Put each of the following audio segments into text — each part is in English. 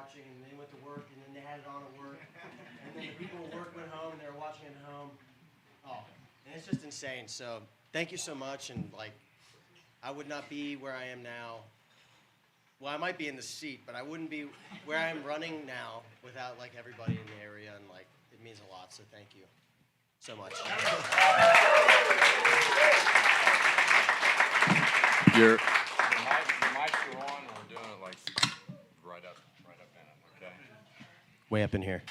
watching, and they went to work, and then they had it on at work, and then the people at work went home, and they were watching it at home. Oh, and it's just insane. So thank you so much, and like, I would not be where I am now. Well, I might be in the seat, but I wouldn't be where I am running now without like everybody in the area, and like it means a lot. So thank you so much. The mics are on, and we're doing it like right up in it. Okay. Way up in here.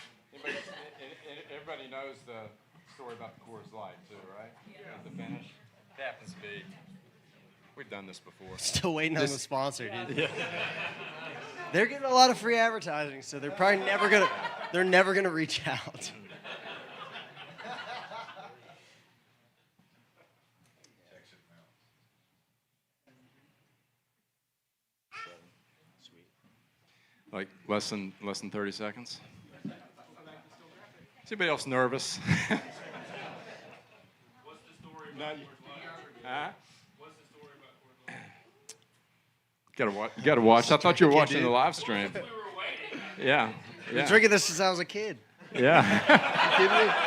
Everybody knows the story about the Coors Light too, right? Yeah. The finish. It happens to be. We've done this before. Still waiting on the sponsor, dude. Yeah. They're getting a lot of free advertising, so they're probably never gonna reach out. Like less than 30 seconds. Is anybody else nervous? What's the story about Huh? What's the story about Gotta watch. I thought you were watching the live stream. We were waiting. Yeah. I've been drinking this since I was a kid. Yeah.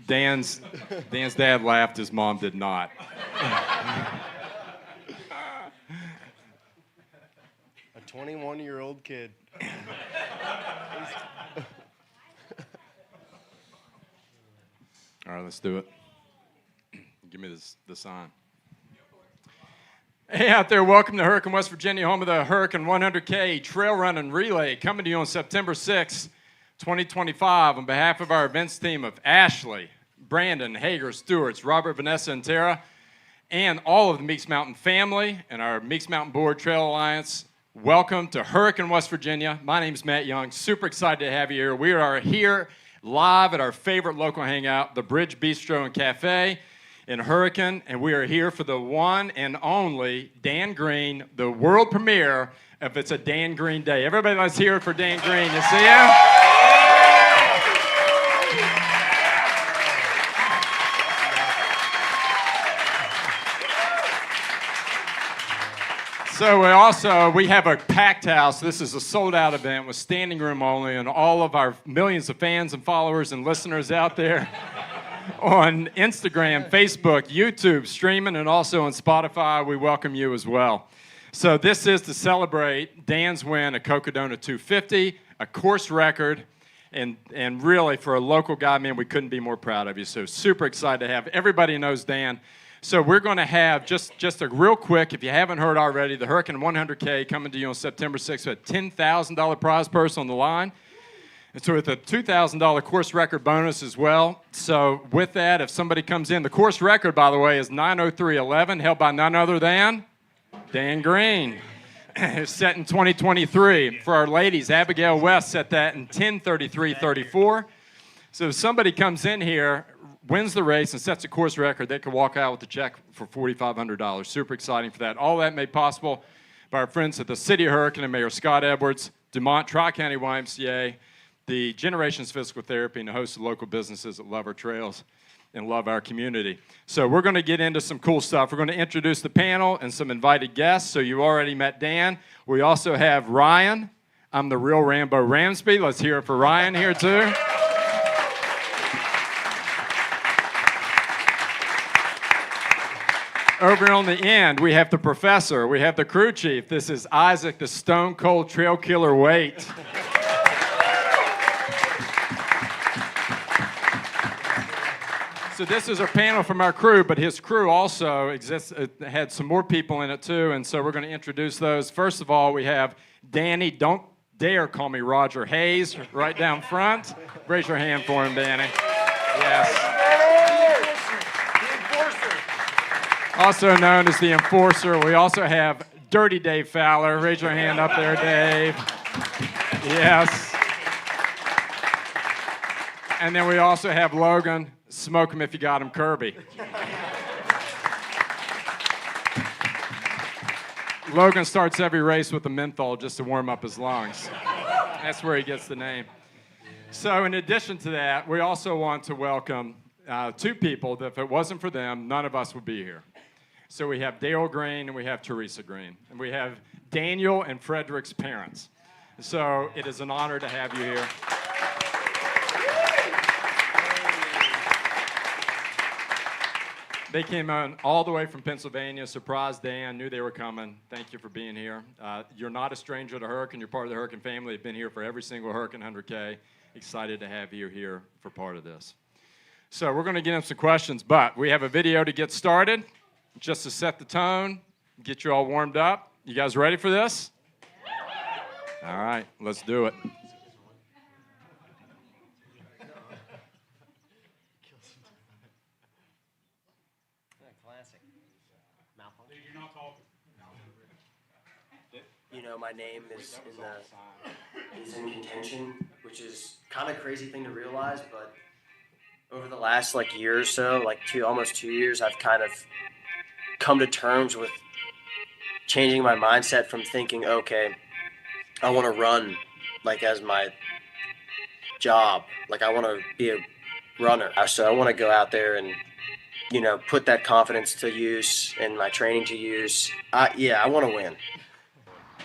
Dan's dad laughed. His mom did not. A 21-year-old kid. All right, let's do it. Give me the sign. Hey out there, welcome to Hurricane, West Virginia, home of the Hurricane 100K Trail Run and Relay, coming to you on September 6, 2025, on behalf of our events team of Ashley, Brandon, Hager, Stewarts, Robert, Vanessa, and Tara, and all of the Meeks Mountain family and our Meeks Mountain Board Trail Alliance. Welcome to Hurricane, West Virginia. My name is Matt Young. Super excited to have you here. We are here live at our favorite local hangout, the Bridge Bistro and Cafe in Hurricane, and we are here for the one and only Dan Green, the world premiere of It's a Dan Green Day. Everybody, let's hear it for Dan Green. You see him? So we have a packed house. This is a sold-out event with standing room only, and all of our millions of fans and followers and listeners out there on Instagram, Facebook, YouTube, streaming, and also on Spotify, we welcome you as well. So this is to celebrate Dan's win at Cocodona 250, a course record, and really for a local guy, man, we couldn't be more proud of you. So super excited to have everybody knows Dan. So we're going to have just a real quick, if you haven't heard already, the Hurricane 100K coming to you on September 6th with a $10,000 prize purse on the line. And so with a $2,000 course record bonus as well. So with that, if somebody comes in, the course record, by the way, is 9:03:11, held by none other than Dan Green. It's set in 2023. For our ladies, Abigail West set that in 10:33:34. So if somebody comes in here, wins the race, and sets a course record, they could walk out with a check for $4,500. Super exciting for that. All that made possible by our friends at the City of Hurricane and Mayor Scott Edwards, Dumont Tri-County YMCA, the Generations Physical Therapy, and a host of local businesses that love our trails and love our community. So we're going to get into some cool stuff. We're going to introduce the panel and some invited guests. So you already met Dan. We also have Ryan. I'm the real Rambo Ramsby. Let's hear it for Ryan here too. Over on the end, we have the professor. We have the crew chief. This is Isaac, the Stone Cold Trail Killer Waite. So this is our panel from our crew, but his crew also had some more people in it too, and so we're going to introduce those. First of all, we have Danny. Don't dare call me Roger Hayes, right down front. Raise your hand for him, Danny. Yes. Also known as the Enforcer. We also have Dirty Dave Fowler. Raise your hand up there, Dave. Yes. And then we also have Logan. Smoke him if you got him, Kirby. Logan starts every race with a menthol just to warm up his lungs. That's where he gets the name. So in addition to that, we also want to welcome two people that if it wasn't for them, none of us would be here. So we have Dale Green and we have Teresa Green. And we have Daniel and Frederick's parents. So it is an honor to have you here. They came on all the way from Pennsylvania, surprised Dan, knew they were coming. Thank you for being here. You're not a stranger to Hurricane. You're part of the Hurricane family. You've been here for every single Hurricane 100K. Excited to have you here for part of this. So we're going to get into some questions, but we have a video to get started, just to set the tone, get you all warmed up. You guys ready for this? All right, let's do it. Classic. Malfunction. You're not talking. You know, my name is in contention, which is kind of crazy thing to realize, but over the last year or so, almost 2 years, I've kind of come to terms with changing my mindset from thinking, okay, I want to run as my job, I want to be a runner. So I want to go out there and put that confidence to use and my training to use. I want to win.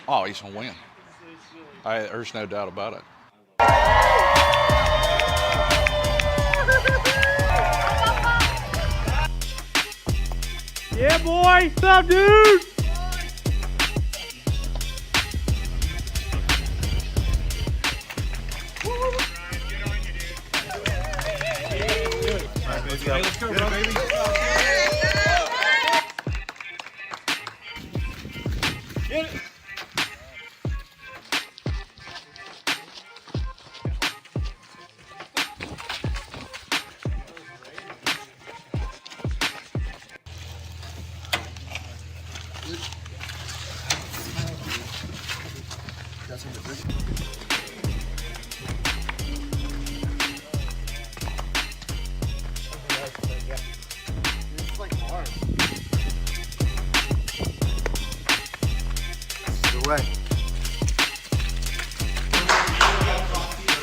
Oh, he's going to win. There's no doubt about it. Yeah, boy. What's up, dude? Let's go, baby. Get it.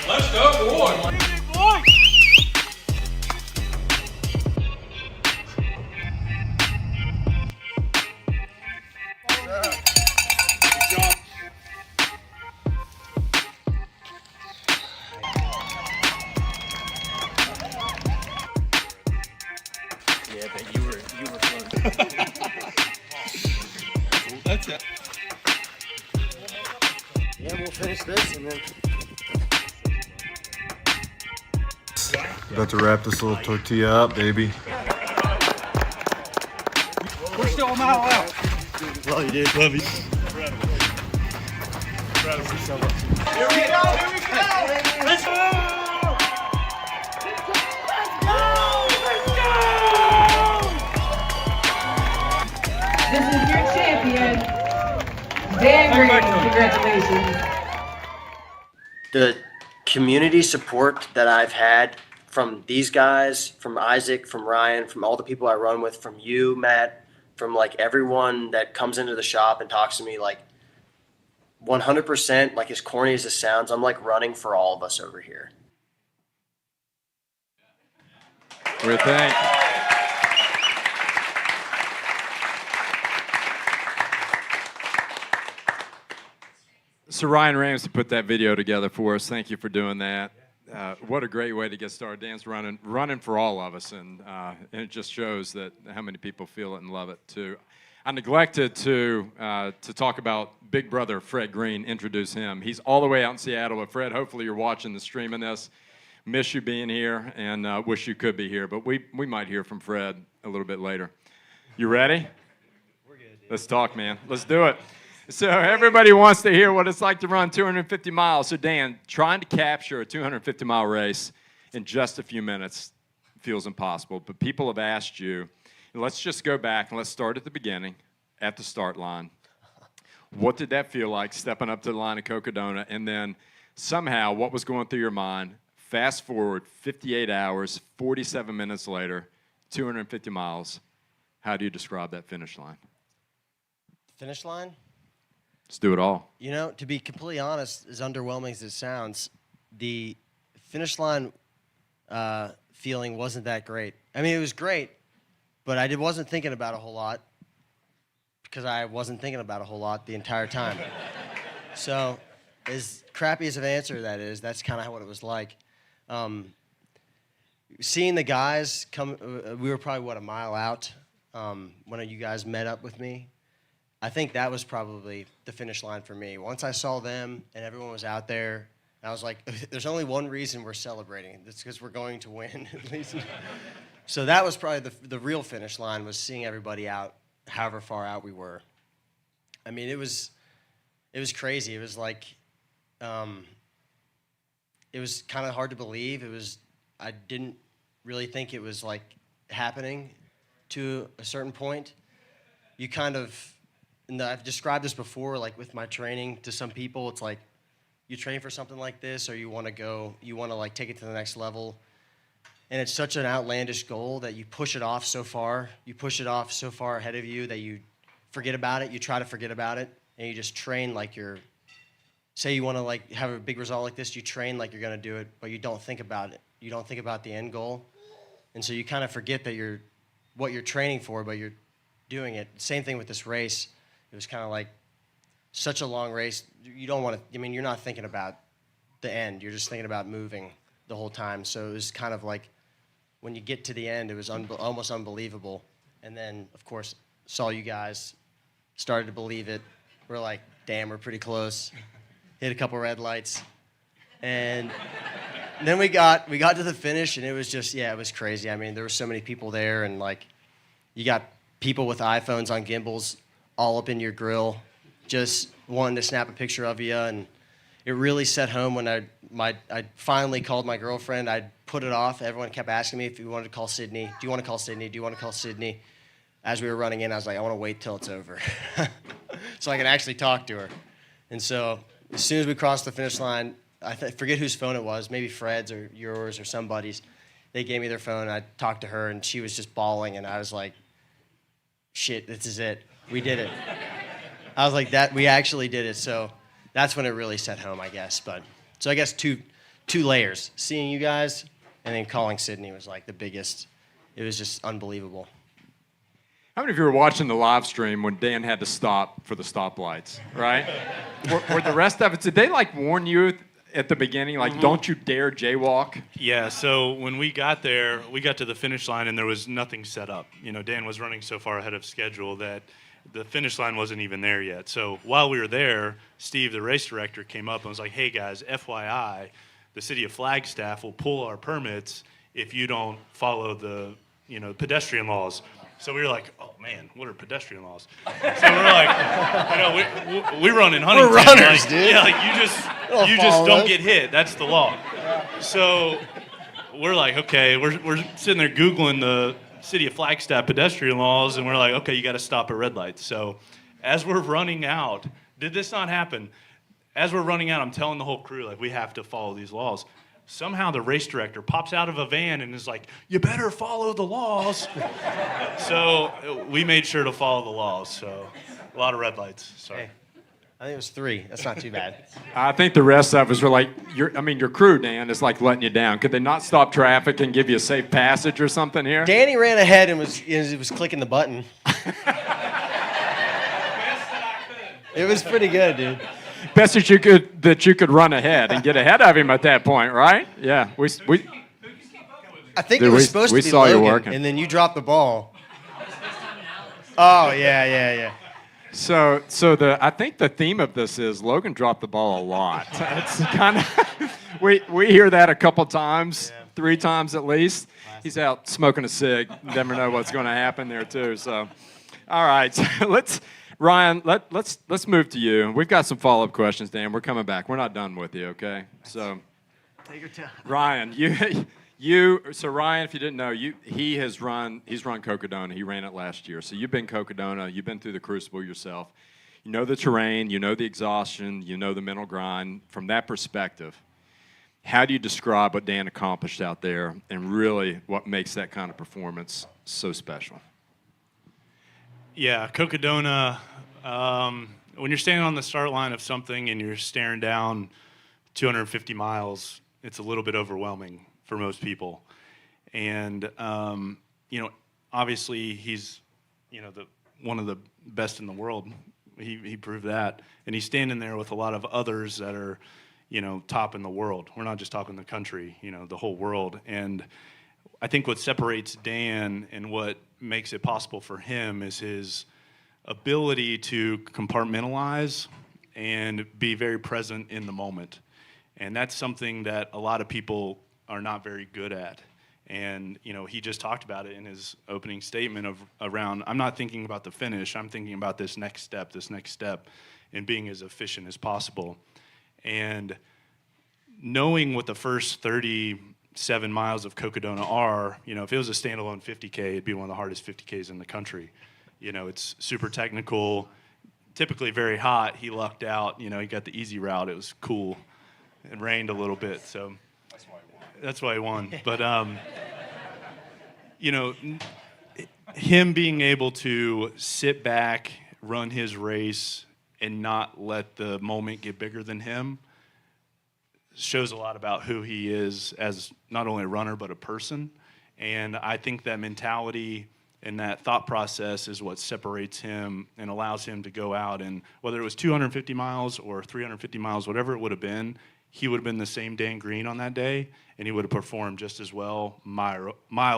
Let's go, boy. Boy. Good job. Yeah, but you were floating. That's it. Yeah, we'll finish this and then. About to wrap this little tortilla up, baby. We're still a mile out. Love you, dude. Love you. Here we go. Let's go. This is your champion, Dan Green. Congratulations. The community support that I've had from these guys, from Isaac, from Ryan, from all the people I run with, from you, Matt, from everyone that comes into the shop and talks to me, 100%, as corny as it sounds, I'm running for all of us over here. We thank. So Ryan Ramsby put that video together for us. Thank you for doing that. What a great way to get started. Dan's running for all of us, and it just shows that how many people feel it and love it too. I neglected to talk about Big Brother Fred Green. Introduce him. He's all the way out in Seattle. But Fred, hopefully you're watching the stream of this. Miss you being here, and wish you could be here. But we might hear from Fred a little bit later. You ready? We're good, dude. Let's talk, man. Let's do it. So everybody wants to hear what it's like to run 250 miles. So Dan, trying to capture a 250-mile race in just a few minutes feels impossible. But people have asked you, let's just go back and let's start at the beginning, at the start line. What did that feel like stepping up to the line of Cocodona? And then somehow what was going through your mind? Fast forward 58 hours, 47 minutes later, 250 miles. How do you describe that finish line? Finish line? Let's do it all. To be completely honest, as underwhelming as it sounds, the finish line feeling wasn't that great. I mean, it was great, but I wasn't thinking about it a whole lot. because I wasn't thinking about a whole lot the entire time. So, as crappy as an answer that is, that's kind of what it was like. Seeing the guys come, we were probably, a mile out when you guys met up with me. I think that was probably the finish line for me. Once I saw them and everyone was out there, I was like, there's only one reason we're celebrating. It's because we're going to win, at least. So that was probably the real finish line, was seeing everybody out, however far out we were. I mean, it was crazy. It was like, it was kind of hard to believe. I didn't really think it was like happening to a certain point. You kind of, and I've described this before, like with my training to some people, it's like you train for something like this, or you want to like take it to the next level. And it's such an outlandish goal that you push it off so far. You push it off so far ahead of you that you forget about it. You try to forget about it, and you just train like you're, say you want to like have a big result like this, you train like you're going to do it, but you don't think about it. You don't think about the end goal. And so you kind of forget that what you're training for, but you're doing it. Same thing with this race. It was kind of like such a long race. You don't want to, I mean, you're not thinking about the end. You're just thinking about moving the whole time. So it was kind of like, when you get to the end, it was almost unbelievable. And then, of course, saw you guys, started to believe it. We're like, damn, we're pretty close. Hit a couple red lights. And then we got to the finish, and it was just, it was crazy. I mean, there were so many people there, and like, you got people with iPhones on gimbals all up in your grill, just wanting to snap a picture of you. And it really set home when I finally called my girlfriend. I put it off. Everyone kept asking me if you wanted to call Sydney. Do you want to call Sydney? Do you want to call Sydney? As we were running in, I was like, I want to wait till it's over so I can actually talk to her. And so as soon as we crossed the finish line, I forget whose phone it was, maybe Fred's or yours or somebody's. They gave me their phone, and I talked to her, and she was just bawling, and I was like, shit, this is it. We did it. I was like, we actually did it. So that's when it really set home, I guess. But so I guess two layers. Seeing you guys and then calling Sydney was like the biggest. It was just unbelievable. How many of you were watching the live stream when Dan had to stop for the stoplights, right? were the rest of it, did they like warn you at the beginning, like, don't you dare jaywalk? Yeah, so when we got there, we got to the finish line and there was nothing set up. You know, Dan was running so far ahead of schedule that the finish line wasn't even there yet. So while we were there, Steve, the race director, came up and was like, hey guys, FYI, the city of Flagstaff will pull our permits if you don't follow the, pedestrian laws. So we were like, oh man, what are pedestrian laws? So we're like, we run in Huntington. We're runners, dude. Yeah, like you just don't get hit. That's the law. So we're like, okay, we're sitting there Googling the city of Flagstaff pedestrian laws, and we're like, okay, you got to stop at red lights. So as we're running out, did this not happen? As we're running out, I'm telling the whole crew, like, we have to follow these laws. Somehow the race director pops out of a van and is like, you better follow the laws. So we made sure to follow the laws. So a lot of red lights. Sorry. Hey, I think it was 3. That's not too bad. I think the rest of us were like, your crew, Dan, is like letting you down. Could they not stop traffic and give you a safe passage or something here? Danny ran ahead and was clicking the button. It was pretty good, dude. Best that you could run ahead and get ahead of him at that point, right? Yeah, we I think it was supposed to be saw you Logan, working. and then you dropped the ball. Oh yeah. So I think the theme of this is Logan dropped the ball a lot. It's kind of we hear that a couple times, 3 times at least. He's out smoking a cig. Never know what's going to happen there too. So, all right, so Ryan, let's move to you. We've got some follow-up questions, Dan. We're coming back. We're not done with you, okay? So, Take your time. Ryan, so Ryan, if you didn't know, he's run Cocodona. He ran it last year. So you've been Cocodona. You've been through the crucible yourself. You know the terrain. You know the exhaustion. You know the mental grind. From that perspective, how do you describe what Dan accomplished out there and really what makes that kind of performance so special? Yeah, Cocodona, when you're standing on the start line of something and you're staring down 250 miles, it's a little bit overwhelming for most people. And, obviously he's, the one of the best in the world. He proved that. And he's standing there with a lot of others that are, top in the world. We're not just talking the country, the whole world. And I think what separates Dan and what makes it possible for him is his ability to compartmentalize and be very present in the moment. And that's something that a lot of people are not very good at. And, he just talked about it in his opening statement around, I'm not thinking about the finish, I'm thinking about this next step, and being as efficient as possible. And knowing what the first 37 miles of Cocodona are, if it was a standalone 50K, it'd be one of the hardest 50Ks in the country. It's super technical, typically very hot. He lucked out, he got the easy route. It was cool. It rained a little bit, so that's why he won. But, him being able to sit back, run his race, and not let the moment get bigger than him shows a lot about who he is as not only a runner, but a person. And I think that mentality and that thought process is what separates him and allows him to go out, and whether it was 250 miles or 350 miles, whatever it would have been, he would have been the same Dan Green on that day, and he would have performed just as well, mile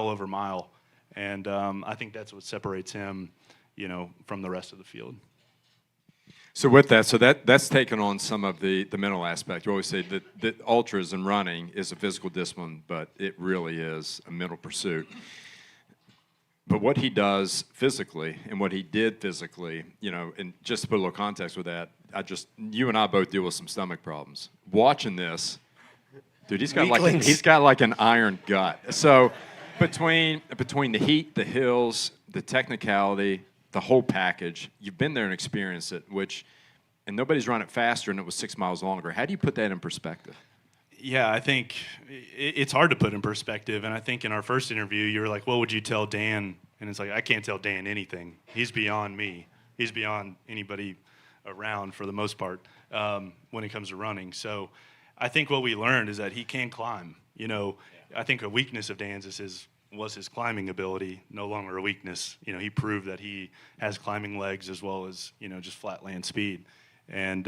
over mile. And I think that's what separates him, from the rest of the field. So with that, that's taken on some of the mental aspect. You always say that ultras and running is a physical discipline, but it really is a mental pursuit. But what he does physically and what he did physically, and just to put a little context with that, you and I both deal with some stomach problems. Watching this, dude, he's got like an iron gut. So between the heat, the hills, the technicality, the whole package, you've been there and experienced it, and nobody's run it faster, and it was 6 miles longer. How do you put that in perspective? Yeah, I think it's hard to put in perspective, and I think in our first interview, you were like, what would you tell Dan? And it's like, I can't tell Dan anything. He's beyond me. He's beyond anybody around for the most part when it comes to running. So I think what we learned is that he can climb. I think a weakness of Dan's was his climbing ability, no longer a weakness. He proved that he has climbing legs as well as, just flat land speed. And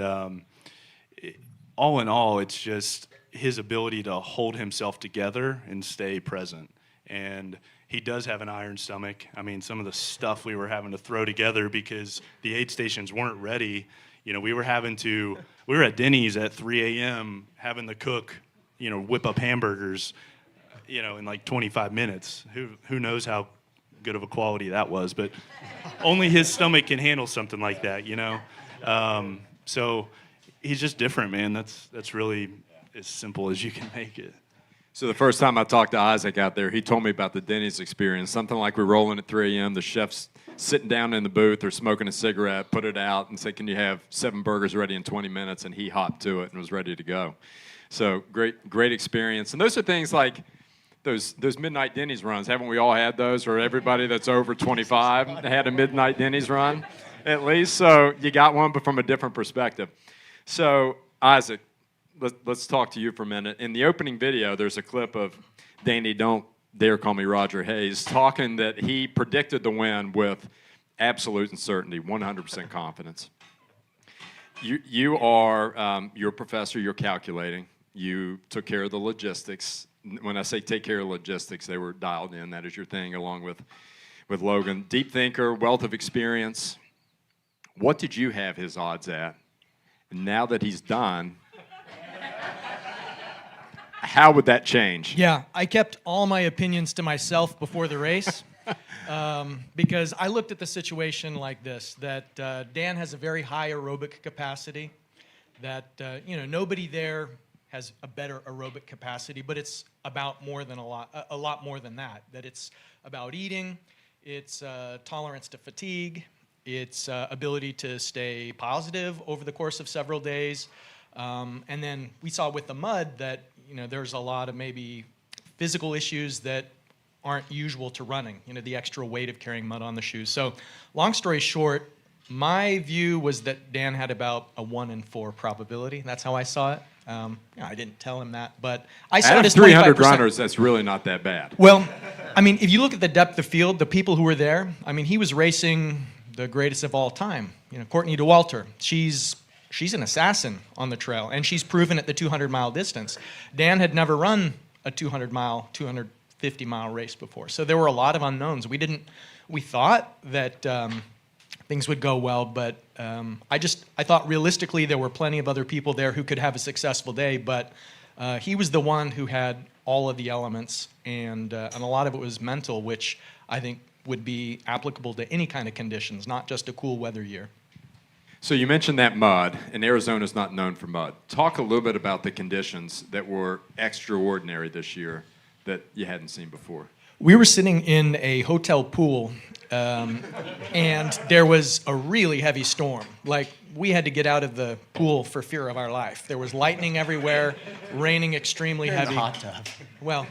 all in all, it's just his ability to hold himself together and stay present. And he does have an iron stomach. I mean, some of the stuff we were having to throw together because the aid stations weren't ready. We were at Denny's at 3 a.m. having the cook, whip up hamburgers, in like 25 minutes. Who knows how good of a quality that was, but only his stomach can handle something like that, So he's just different, man. That's really as simple as you can make it. So the first time I talked to Isaac out there, he told me about the Denny's experience. Something like we're rolling at 3 a.m., the chef's sitting down in the booth or smoking a cigarette, put it out, and say, can you have 7 burgers ready in 20 minutes? And he hopped to it and was ready to go. So great experience. And those are things like those midnight Denny's runs. Haven't we all had those? Or everybody that's over 25 had a midnight Denny's run, at least. So you got one, but from a different perspective. So, Isaac, let's talk to you for a minute. In the opening video, there's a clip of Danny, don't dare call me Roger Hayes, talking that he predicted the win with absolute certainty, 100% confidence. You're a professor, you're calculating. You took care of the logistics. When I say take care of logistics, they were dialed in. That is your thing, along with Logan. Deep thinker, wealth of experience. What did you have his odds at? And now that he's done, how would that change? Yeah, I kept all my opinions to myself before the race because I looked at the situation like this, that Dan has a very high aerobic capacity, that nobody there has a better aerobic capacity, but it's about a lot more than that, that it's about eating, it's tolerance to fatigue, it's ability to stay positive over the course of several days. And then we saw with the mud that there's a lot of maybe physical issues that aren't usual to running, the extra weight of carrying mud on the shoes. So long story short, my view was that Dan had about a 1 in 4 probability. That's how I saw it. I didn't tell him that, but I saw it as 25%. Out of 300 runners, that's really not that bad. Well, if you look at the depth of field, the people who were there, he was racing the greatest of all time. Courtney DeWalter. She's an assassin on the trail, and she's proven at the 200-mile distance. Dan had never run a 200-mile, 250-mile race before, so there were a lot of unknowns. We thought that things would go well, but I thought realistically there were plenty of other people there who could have a successful day, but he was the one who had all of the elements, and a lot of it was mental, which I think would be applicable to any kind of conditions, not just a cool weather year. So you mentioned that mud, and Arizona's not known for mud. Talk a little bit about the conditions that were extraordinary this year that you hadn't seen before. We were sitting in a hotel pool, and there was a really heavy storm. Like, we had to get out of the pool for fear of our life. There was lightning everywhere, raining extremely You're heavy. in the hot tub. Well,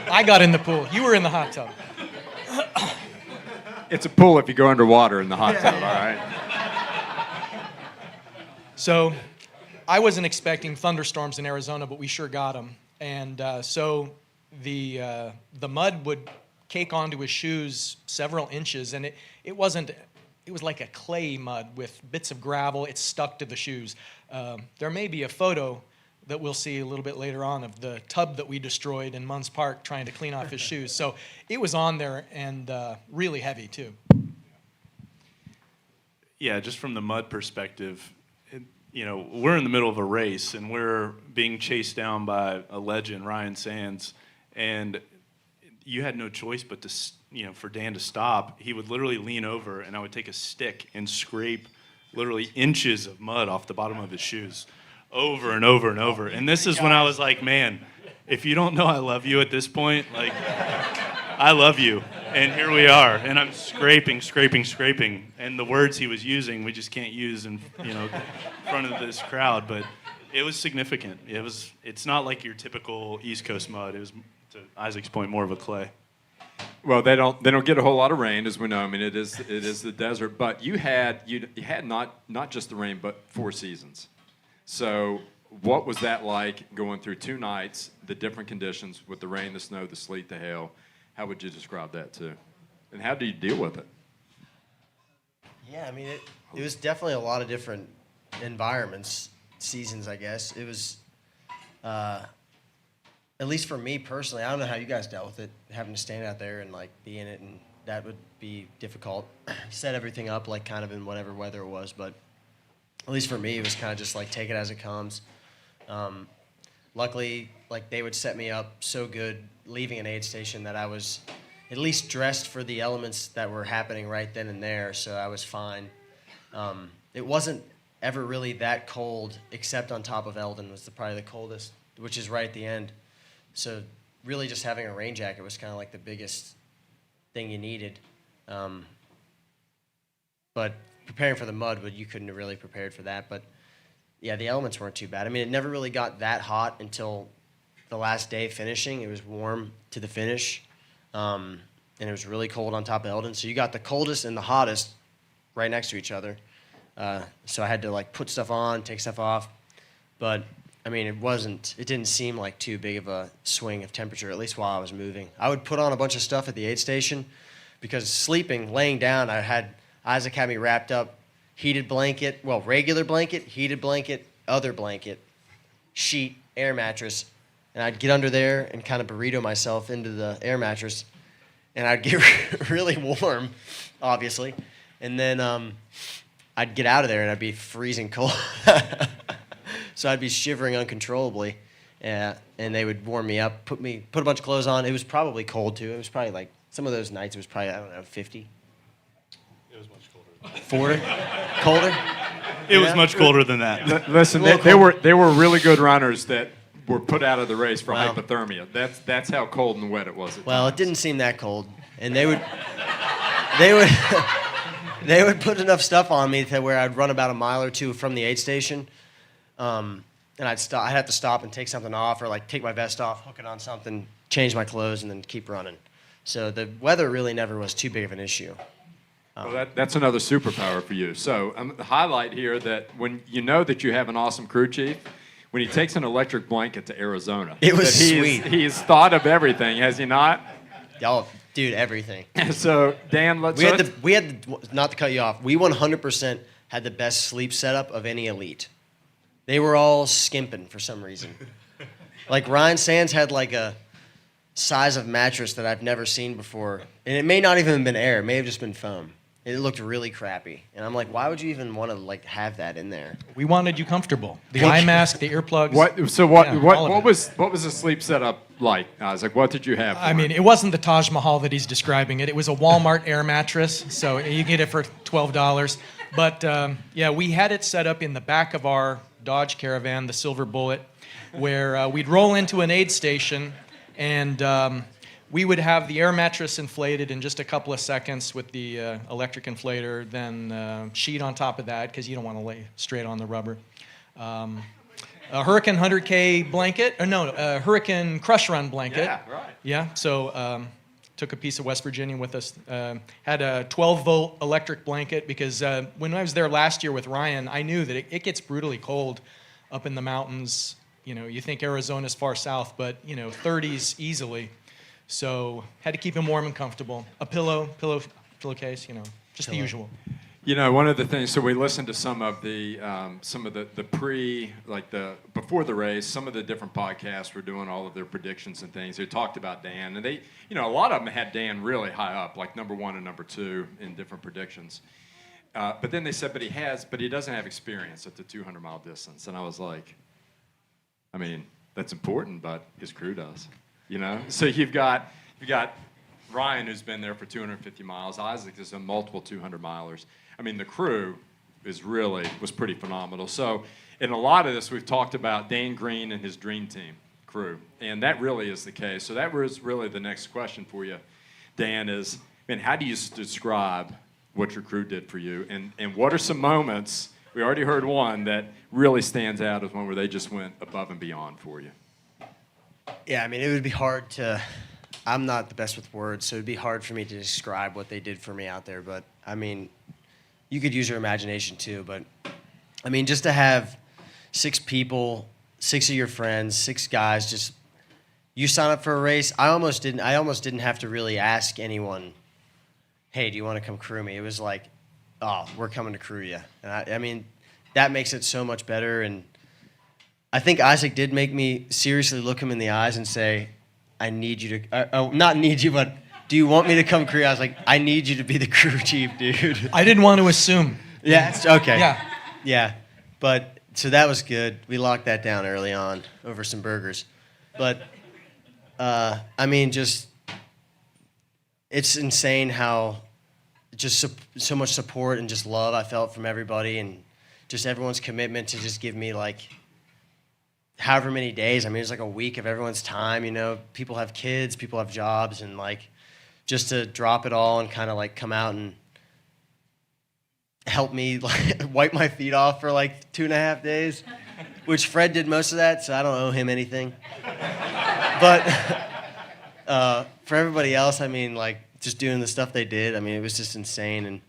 I got in the pool. You were in the hot tub. It's a pool if you go underwater in the hot tub, all right? So I wasn't expecting thunderstorms in Arizona, but we sure got them. And so the mud would cake onto his shoes several inches, and it was like a clay mud with bits of gravel. It stuck to the shoes. There may be a photo that we'll see a little bit later on of the tub that we destroyed in Munns Park trying to clean off his shoes. So it was on there, and really heavy too. Yeah, just from the mud perspective, we're in the middle of a race, and we're being chased down by a legend, Ryan Sands, and you had no choice but to, for Dan to stop. He would literally lean over, and I would take a stick and scrape literally inches of mud off the bottom of his shoes over and over and over. And this is when I was like, man, if you don't know I love you at this point, like, I love you. And here we are, and I'm scraping, and the words he was using, we just can't use in front of this crowd. But it was significant. It's not like your typical East Coast mud. It was, to Isaac's point, more of a clay. Well, they don't get a whole lot of rain, as we know. I mean, it is the desert. But you had not just the rain, but 4 seasons. So what was that like going through 2 nights, the different conditions with the rain, the snow, the sleet, the hail? How would you describe that too? And how do you deal with it? Yeah, I mean, it was definitely a lot of different environments, seasons, I guess. It was, at least for me personally, I don't know how you guys dealt with it, having to stand out there and, like, be in it, and that would be difficult. Set everything up, like, kind of in whatever weather it was, but at least for me, it was kind of just, like, take it as it comes. Luckily, like, they would set me up so good leaving an aid station that I was at least dressed for the elements that were happening right then and there, so I was fine. It wasn't ever really that cold, except on top of Eldon was probably the coldest, which is right at the end. So really just having a rain jacket was kind of like the biggest thing you needed. But preparing for the mud, you couldn't have really prepared for that. But yeah, the elements weren't too bad. I mean, it never really got that hot until the last day finishing. It was warm to the finish, and it was really cold on top of Eldon. So you got the coldest and the hottest right next to each other. So I had to, like, put stuff on, take stuff off. But I mean, it didn't seem like too big of a swing of temperature, at least while I was moving. I would put on a bunch of stuff at the aid station because laying down, Isaac had me wrapped up, regular blanket, heated blanket, other blanket, sheet, air mattress, and I'd get under there and kind of burrito myself into the air mattress, and I'd get really warm, obviously, and then I'd get out of there and I'd be freezing cold. So I'd be shivering uncontrollably, and they would warm me up, put a bunch of clothes on. It was probably cold too. It was probably like some of those nights. It was probably, I don't know, 50. It was much colder. 40? Colder? It was much colder than that. Listen, they were really good runners that were put out of the race for Wow. hypothermia. That's how cold and wet it was. Well, it didn't seem that cold, and they would they would put enough stuff on me to where I'd run about a mile or two from the aid station, and I'd have to stop and take something off, or like take my vest off, hook it on something, change my clothes, and then keep running. So the weather really never was too big of an issue. Well, that's another superpower for you. So the highlight here that when you know that you have an awesome crew chief, when he takes an electric blanket to Arizona. It was that sweet. He's thought of everything, has he not? Y'all, Dude, everything. So Dan, We had the, not to cut you off. We 100% had the best sleep setup of any elite. They were all skimping for some reason. Like Ryan Sands had like a size of mattress that I've never seen before, and it may not even have been air. It may have just been foam. It looked really crappy, and I'm like, why would you even want to like have that in there? We wanted you comfortable. The eye mask, the earplugs. What all of it. what was the sleep setup like? I was like, what did you have? I mean, it wasn't the Taj Mahal that he's describing it. It was a Walmart air mattress, so you get it for $12. But yeah, we had it set up in the back of our Dodge Caravan, the Silver Bullet, where we'd roll into an aid station, and we would have the air mattress inflated in just a couple of seconds with the electric inflator, then sheet on top of that because you don't want to lay straight on the rubber. A Hurricane 100K blanket, or no, a Hurricane Crush Run blanket. Yeah, right. Yeah, so took a piece of West Virginia with us. Had a 12-volt electric blanket because when I was there last year with Ryan, I knew that it gets brutally cold up in the mountains. You know, you think Arizona's far south, but, 30s easily. So had to keep him warm and comfortable. A pillowcase, just the usual. One of the things. So we listened to some of the before the race. Some of the different podcasts were doing all of their predictions and things. They talked about Dan, and they, a lot of them had Dan really high up, like number 1 and number 2 in different predictions. But then they said, but he doesn't have experience at the 200-mile distance. And I was like, I mean, that's important, but his crew does. So you've got Ryan, who's been there for 250 miles. Isaac is a multiple 200-milers. I mean, the crew was pretty phenomenal. So in a lot of this, we've talked about Dan Green and his dream team crew, and that really is the case. So that was really the next question for you, Dan, is, how do you describe what your crew did for you, and what are some moments, we already heard one, that really stands out as one where they just went above and beyond for you? Yeah, it would be hard to, I'm not the best with words, so it would be hard for me to describe what they did for me out there, but, you could use your imagination too, but, just to have 6 people, 6 of your friends, 6 guys, just, you sign up for a race, I almost didn't have to really ask anyone, hey, do you want to come crew me? It was like, oh, we're coming to crew you. And that makes it so much better, and I think Isaac did make me seriously look him in the eyes and say, I need you to, not need you, but do you want me to come crew? I was like, I need you to be the crew chief, dude. I didn't want to assume. Yeah, it's okay. Yeah. Yeah, but, so that was good. We locked that down early on over some burgers. But, just, it's insane how just so much support and just love I felt from everybody, and just everyone's commitment to just give me, however many days. It's like a week of everyone's time, People have kids, people have jobs, and, just to drop it all and kind of, come out and help me, wipe my feet off for, 2.5 days, which Fred did most of that, so I don't owe him anything. But for everybody else, just doing the stuff they did, it was just insane,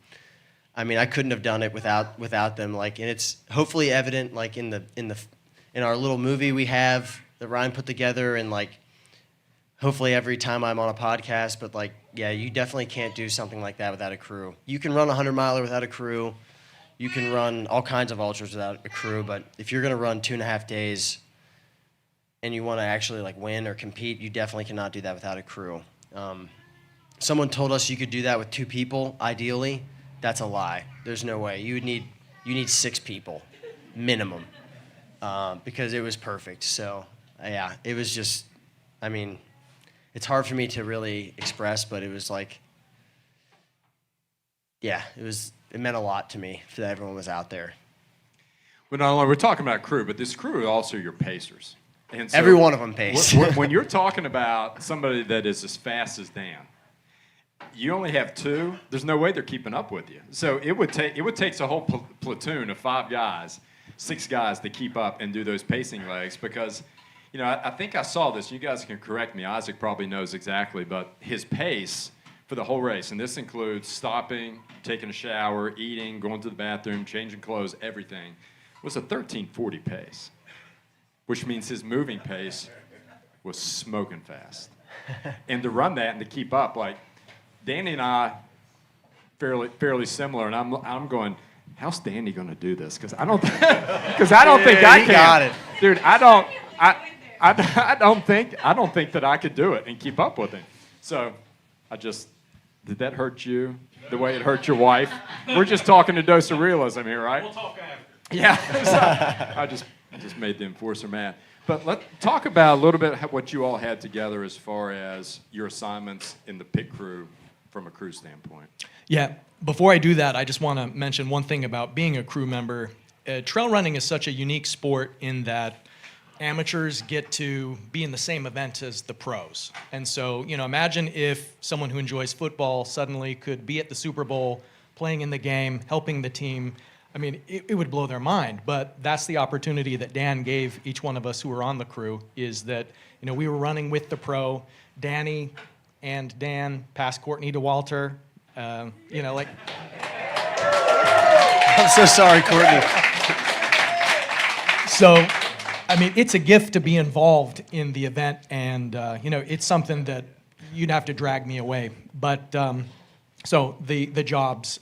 and I couldn't have done it without them, and it's hopefully evident, in our little movie we have that Ryan put together, and hopefully every time I'm on a podcast, but yeah, you definitely can't do something like that without a crew. You can run a 100-miler without a crew. You can run all kinds of ultras without a crew, but if you're going to run 2.5 days and you want to actually win or compete, you definitely cannot do that without a crew. Someone told us you could do that with 2 people, ideally. That's a lie. There's no way. You need 6 people, minimum. Because it was perfect. So, yeah, it was just, it's hard for me to really express, but it was it meant a lot to me that everyone was out there. Well, not only we're talking about crew, but this crew are also your pacers. And so every one of them pace. When you're talking about somebody that is as fast as Dan, you only have 2. There's no way they're keeping up with you. So it would take a whole platoon of 5 guys, 6 guys to keep up and do those pacing legs, because, I think I saw this. You guys can correct me. Isaac probably knows exactly, but his pace for the whole race, and this includes stopping, taking a shower, eating, going to the bathroom, changing clothes, everything, was a 13:40 pace, which means his moving pace was smoking fast. And to run that and to keep up, Danny and I fairly similar, and I'm going, how's Danny going to do this? Because I don't think I he can. got it. Dude, I don't think that I could do it and keep up with him. So did that hurt you the way it hurt your wife? We're just talking a dose of realism here, right? We'll talk after. Yeah. So I just made the enforcer mad. But let's talk about a little bit what you all had together as far as your assignments in the pit crew from a crew standpoint. Yeah, before I do that, I just want to mention one thing about being a crew member. Trail running is such a unique sport in that amateurs get to be in the same event as the pros. And so, imagine if someone who enjoys football suddenly could be at the Super Bowl, playing in the game, helping the team. I mean, it would blow their mind, but that's the opportunity that Dan gave each one of us who were on the crew, is that, we were running with the pro. Danny and Dan passed Courtney to Walter, I'm so sorry, Courtney. So, I mean, it's a gift to be involved in the event, and, it's something that you'd have to drag me away. But, so the jobs.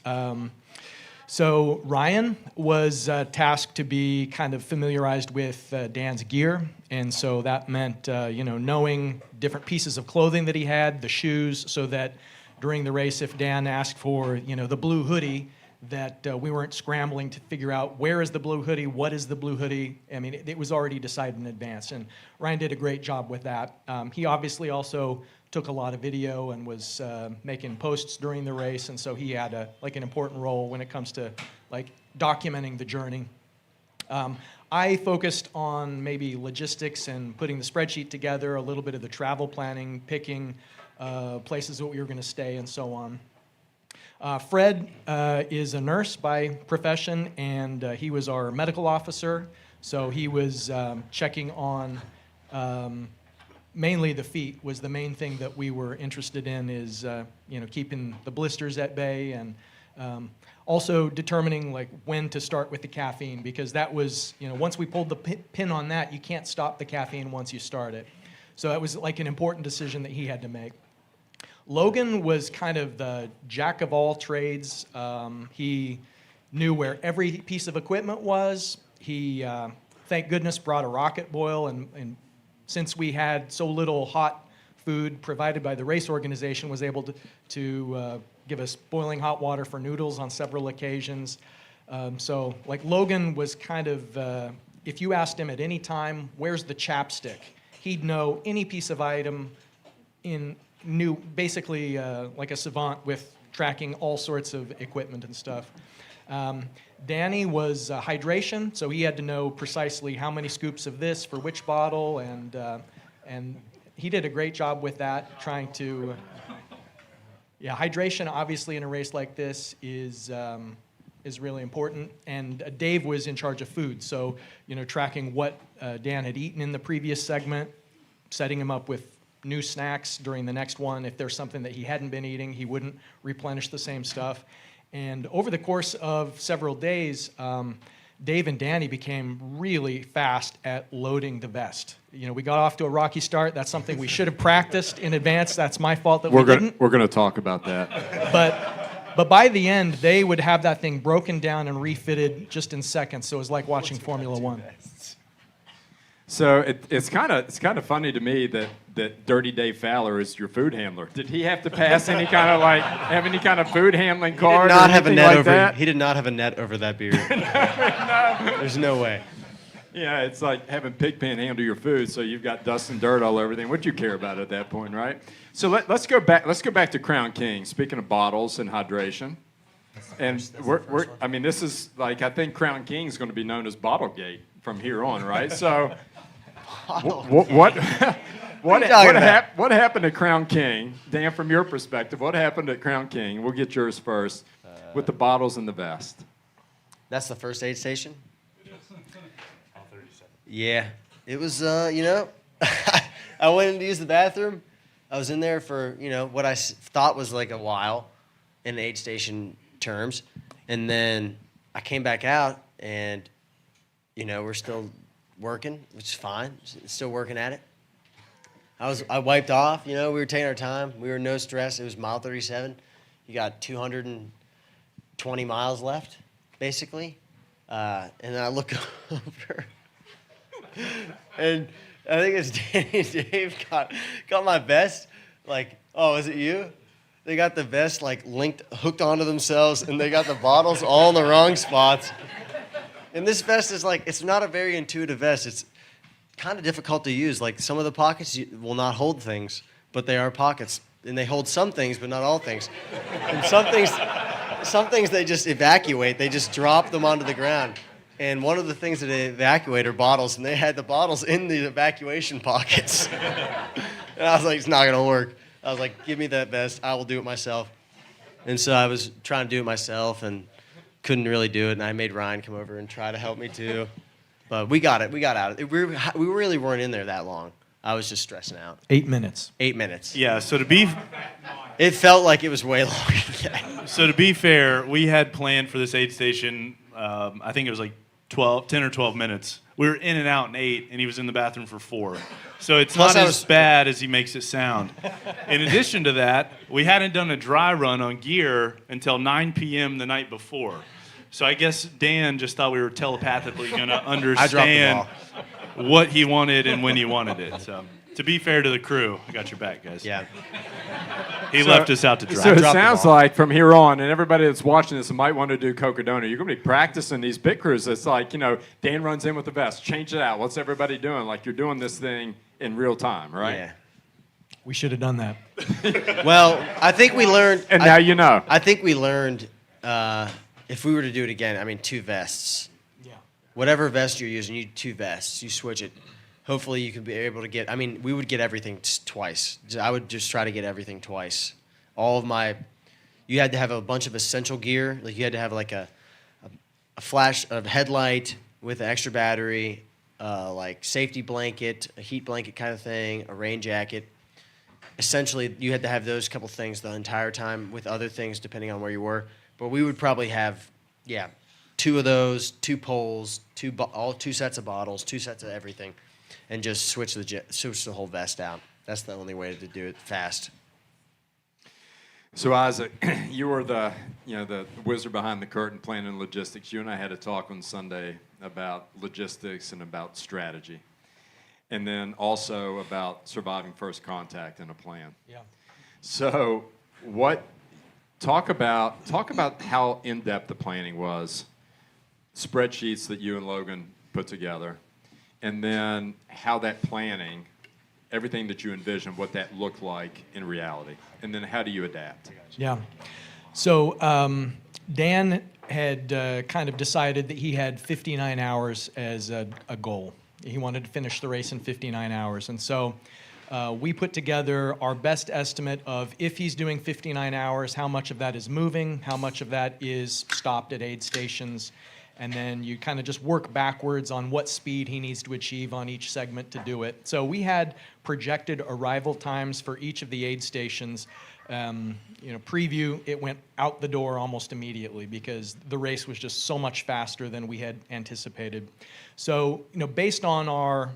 So Ryan was tasked to be kind of familiarized with Dan's gear, and so that meant, knowing different pieces of clothing that he had, the shoes, so that during the race, if Dan asked for, the blue hoodie, that we weren't scrambling to figure out where is the blue hoodie, what is the blue hoodie. I mean, it was already decided in advance, and Ryan did a great job with that. He obviously also took a lot of video and was making posts during the race, and so he had an important role when it comes to documenting the journey. I focused on maybe logistics and putting the spreadsheet together, a little bit of the travel planning, picking places that we were going to stay, and so on. Fred is a nurse by profession, and he was our medical officer, so he was checking on mainly the feet was the main thing that we were interested in, is keeping the blisters at bay, and also determining when to start with the caffeine, because that was, once we pulled the pin on that, you can't stop the caffeine once you start it. So that was an important decision that he had to make. Logan was kind of the jack of all trades. He knew where every piece of equipment was. He, thank goodness, brought a rocket boil, and since we had so little hot food provided by the race organization, was able to give us boiling hot water for noodles on several occasions. So Logan was kind of, if you asked him at any time, where's the chapstick? He'd know any piece of item knew basically like a savant with tracking all sorts of equipment and stuff. Danny was hydration, so he had to know precisely how many scoops of this for which bottle, and he did a great job with that, trying to. Hydration obviously in a race like this is really important. And Dave was in charge of food, so tracking what Dan had eaten in the previous segment, setting him up with new snacks during the next one. If there's something that he hadn't been eating, he wouldn't replenish the same stuff. And over the course of several days, Dave and Danny became really fast at loading the vest. We got off to a rocky start. That's something we should have practiced in advance. That's my fault that we didn't. We're going to talk about that. But by the end, they would have that thing broken down and refitted just in seconds. So it was like watching Formula One. So it's kind of funny to me that Dirty Dave Fowler is your food handler. Did he have to pass any kind of have any kind of food handling card? He did not have a net over. That? He did not have a net over that beer. No. There's no way. Yeah, it's like having Pigpen handle your food, so you've got dust and dirt all over everything. What do you care about at that point, right? So let's go back. Let's go back to Crown King. Speaking of bottles and hydration, and this is I think Crown King is going to be known as Bottlegate from here on, right? So. What happened at Crown King? Dan, from your perspective, what happened at Crown King? We'll get yours first, with the bottles and the vest. That's the first aid station? Yeah. It was, I went in to use the bathroom. I was in there for, what I thought was a while in aid station terms. And then I came back out and, we're still working, which is fine. Still working at it. I wiped off. You know, we were taking our time. We were no stress. It was mile 37. You got 220 miles left, basically. And then I look over, and I think it's Danny and Dave got my vest. Like, oh, is it you? They got the vest like hooked onto themselves, and they got the bottles all in the wrong spots. And this vest is like, it's not a very intuitive vest. It's kind of difficult to use. Like some of the pockets will not hold things, but they are pockets, and they hold some things, but not all things. And some things they just evacuate. They just drop them onto the ground. And one of the things that they evacuate are bottles, and they had the bottles in the evacuation pockets. And I was like, it's not gonna work. I was like, give me that vest. I will do it myself. And so I was trying to do it myself and couldn't really do it. And I made Ryan come over and try to help me too. But we got it. We got out. We really weren't in there that long. I was just stressing out. 8 minutes. 8 minutes. Yeah. It felt like it was way longer than that. So to be fair, we had planned for this aid station. I think it was like 10 or 12 minutes. We were in and out in 8, and he was in the bathroom for 4. So it's Plus not as bad as he makes it sound. In addition to that, we hadn't done a dry run on gear until 9 p.m. the night before. So I guess Dan just thought we were telepathically going to understand what he wanted and when he wanted it. So to be fair to the crew, I got your back, guys. Yeah. He left us out to dry. So it sounds like from here on, and everybody that's watching this might want to do Cocodona, you're going to be practicing these pit crews. It's like, you know, Dan runs in with the vest, change it out. What's everybody doing? Like you're doing this thing in real time, right? Yeah. We should have done that. Well, I think we learned. And now you know. I think we learned if we were to do it again, I mean, 2 vests. Yeah. Whatever vest you're using, you 2 vests. You switch it. Hopefully you can be able to get, I mean, we would get everything twice. I would just try to get everything twice. You had to have a bunch of essential gear. Like you had to have like a flash, a headlight with an extra battery, like safety blanket, a heat blanket kind of thing, a rain jacket. Essentially, you had to have those couple things the entire time with other things depending on where you were. But we would probably have, 2 of those, 2 poles, 2 sets of bottles, 2 sets of everything, and just switch the whole vest out. That's the only way to do it fast. So Isaac, you were the wizard behind the curtain planning logistics. You and I had a talk on Sunday about logistics and about strategy, and then also about surviving first contact and a plan. Yeah. So talk about how in-depth the planning was, spreadsheets that you and Logan put together, and then how that planning, everything that you envisioned, what that looked like in reality, and then how do you adapt? Yeah. So Dan had kind of decided that he had 59 hours as a goal. He wanted to finish the race in 59 hours. And so we put together our best estimate of if he's doing 59 hours, how much of that is moving, how much of that is stopped at aid stations, and then you kind of just work backwards on what speed he needs to achieve on each segment to do it. So we had projected arrival times for each of the aid stations. Preview, it went out the door almost immediately because the race was just so much faster than we had anticipated. So, based on our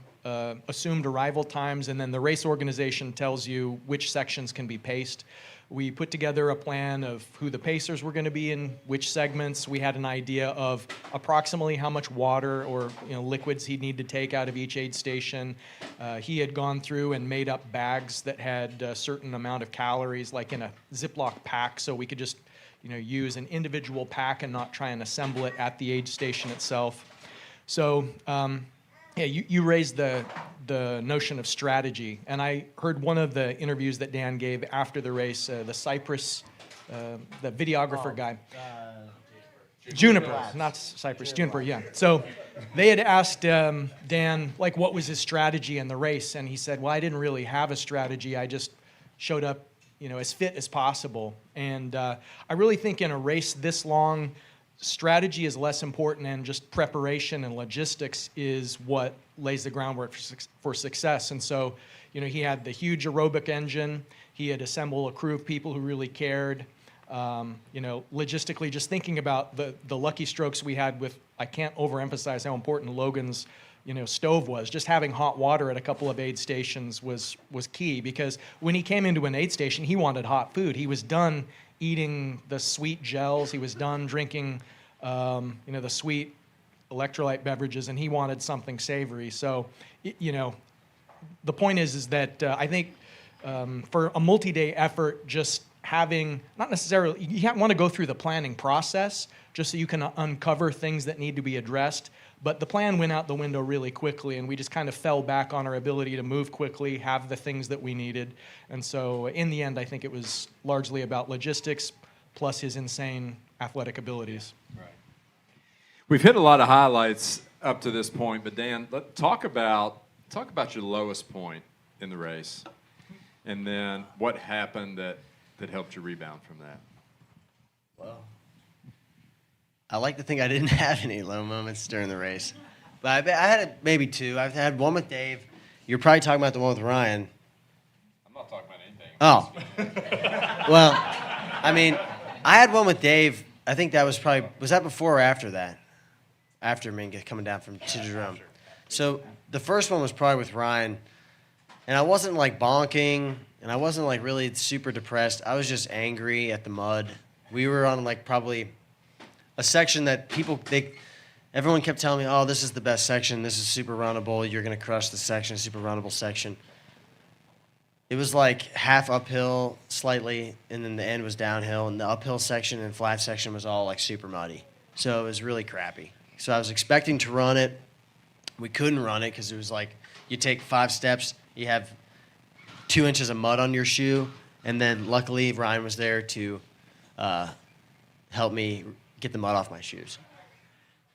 assumed arrival times, and then the race organization tells you which sections can be paced, we put together a plan of who the pacers were going to be in which segments. We had an idea of approximately how much water or liquids he'd need to take out of each aid station. He had gone through and made up bags that had a certain amount of calories, like in a Ziploc pack, so we could just use an individual pack and not try and assemble it at the aid station itself. So you raised the notion of strategy, and I heard one of the interviews that Dan gave after the race, the Cypress, the videographer guy. Juniper, not Cypress, Juniper, yeah. So they had asked Dan, what was his strategy in the race, and he said, well, I didn't really have a strategy. I just showed up, as fit as possible. And I really think in a race this long, strategy is less important, and just preparation and logistics is what lays the groundwork for success. And so, he had the huge aerobic engine. He had assembled a crew of people who really cared. Logistically, just thinking about the lucky strokes we had with, I can't overemphasize how important Logan's stove was. Just having hot water at a couple of aid stations was key, because when he came into an aid station, he wanted hot food. He was done eating the sweet gels. He was done drinking, the sweet electrolyte beverages, and he wanted something savory. So, the point is that I think for a multi-day effort, just having, not necessarily, you want to go through the planning process just so you can uncover things that need to be addressed. But the plan went out the window really quickly, and we just kind of fell back on our ability to move quickly, have the things that we needed. And so in the end, I think it was largely about logistics plus his insane athletic abilities. We've hit a lot of highlights up to this point, but Dan, talk about your lowest point in the race, and then what happened that helped you rebound from that. Well, I like to think I didn't have any low moments during the race, but I had maybe two. I've had one with Dave. You're probably talking about the one with Ryan. I'm not talking about anything. Oh, well, I mean, I had one with Dave. I think that was that before or after that? After me coming down from Jerome. So the first one was probably with Ryan, and I wasn't like bonking, and I wasn't like really super depressed. I was just angry at the mud. We were on like probably a section that everyone kept telling me, oh, this is the best section. This is super runnable. You're going to crush this section, super runnable section. It was like half uphill slightly, and then the end was downhill, and the uphill section and flat section was all like super muddy. So it was really crappy. So I was expecting to run it. We couldn't run it because it was like you take 5 steps, you have 2 inches of mud on your shoe, and then luckily Ryan was there to help me get the mud off my shoes.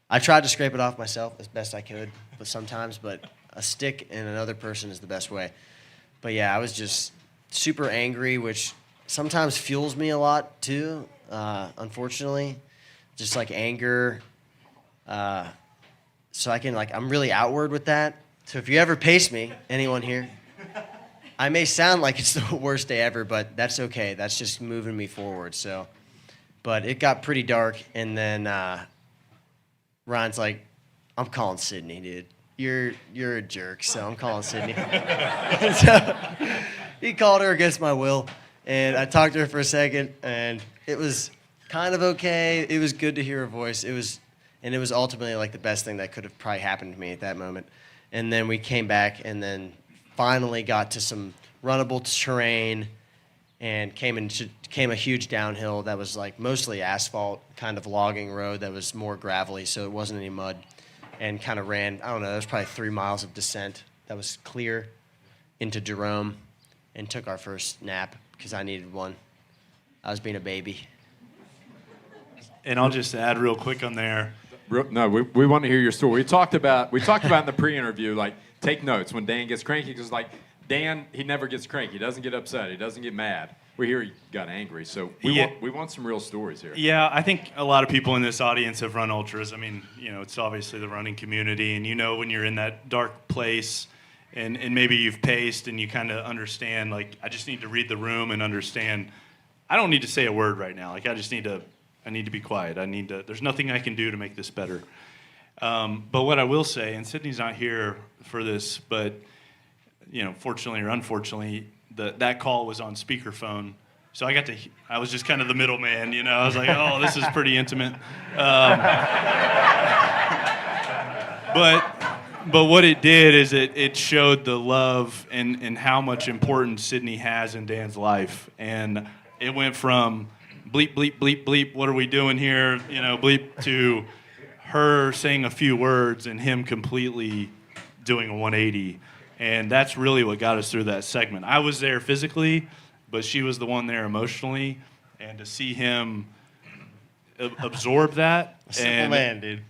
I tried to scrape it off myself as best I could, but a stick and another person is the best way. But yeah, I was just super angry, which sometimes fuels me a lot too, unfortunately. Just like anger. So I'm really outward with that. So if you ever pace me, anyone here, I may sound like it's the worst day ever, but that's okay. That's just moving me forward. So, but it got pretty dark, and then Ryan's like, "I'm calling Sydney, dude. You're a jerk." So I'm calling Sydney. So he called her against my will, and I talked to her for a second, and it was kind of okay. It was good to hear her voice. It was ultimately like the best thing that could have probably happened to me at that moment. And then we came back, and then finally got to some runnable terrain, and came a huge downhill that was like mostly asphalt, kind of logging road that was more gravelly, so it wasn't any mud, and kind of ran, I don't know, there was probably 3 miles of descent that was clear into Jerome, and took our first nap because I needed one. I was being a baby. And I'll just add real quick on there. No, we want to hear your story. We talked about in the pre-interview, like, take notes when Dan gets cranky, because like Dan, he never gets cranky. He doesn't get upset. He doesn't get mad. We hear he got angry. So we want some real stories here. Yeah, I think a lot of people in this audience have run ultras. I mean, it's obviously the running community, and when you're in that dark place, and maybe you've paced and you kind of understand, like, I just need to read the room and understand. I don't need to say a word right now. Like, I need to be quiet. There's nothing I can do to make this better. But what I will say, and Sydney's not here for this, but, fortunately or unfortunately, that call was on speakerphone. So I was just kind of the middleman, I was like, oh, this is pretty intimate. But what it did is it showed the love and how much importance Sydney has in Dan's life. And it went from bleep, bleep, bleep, bleep, what are we doing here, bleep, to her saying a few words and him completely doing a 180. And that's really what got us through that segment. I was there physically, but she was the one there emotionally. And to see him absorb that. Simple man, dude.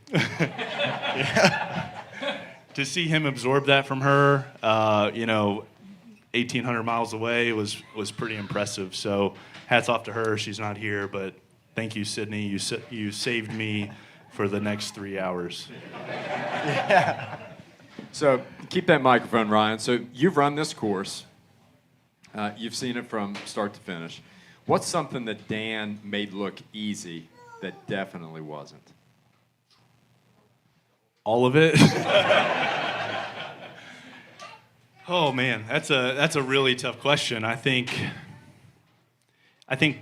To see him absorb that from her, 1,800 miles away was pretty impressive. So hats off to her. She's not here, but thank you, Sydney. You saved me for the next 3 hours. Yeah. So keep that microphone, Ryan. So you've run this course. You've seen it from start to finish. What's something that Dan made look easy that definitely wasn't? All of it. Oh man, that's a really tough question. I think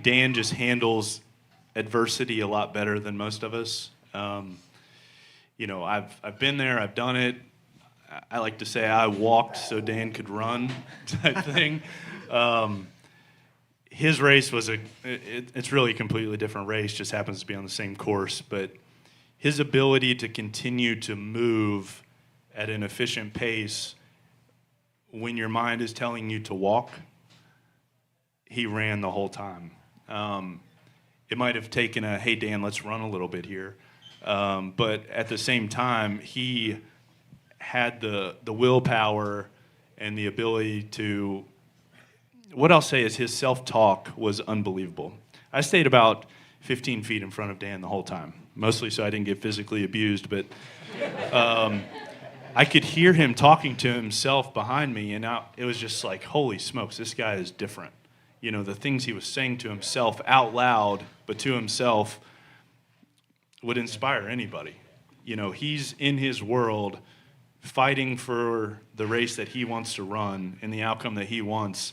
Dan just handles adversity a lot better than most of us. You know, I've been there, I've done it. I like to say I walked so Dan could run type thing. His race was it's really a completely different race, just happens to be on the same course, but his ability to continue to move at an efficient pace when your mind is telling you to walk, he ran the whole time. It might have taken a, hey, Dan, let's run a little bit here. But at the same time, he had the willpower and the ability to, what I'll say is his self-talk was unbelievable. I stayed about 15 feet in front of Dan the whole time, mostly so I didn't get physically abused, but I could hear him talking to himself behind me, and it was just like, holy smokes, this guy is different. You know, the things he was saying to himself out loud, but to himself, would inspire anybody. You know, he's in his world fighting for the race that he wants to run and the outcome that he wants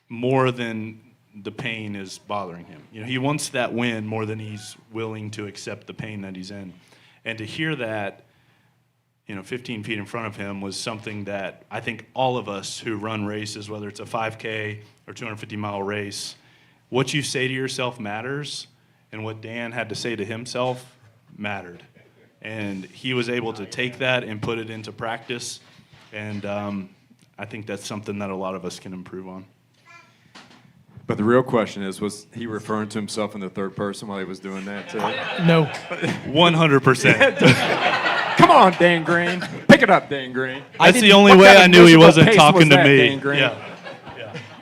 more than the pain is bothering him. You know, he wants that win more than he's willing to accept the pain that he's in. And to hear that, 15 feet in front of him was something that I think all of us who run races, whether it's a 5K or 250-mile race, what you say to yourself matters, and what Dan had to say to himself mattered. And he was able to take that and put it into practice, and I think that's something that a lot of us can improve on. But the real question is, was he referring to himself in the third person while he was doing that too? No. 100%. Come on, Dan Green. Pick it up, Dan Green. That's the only way I knew he wasn't talking to me. Dan Green? Yeah.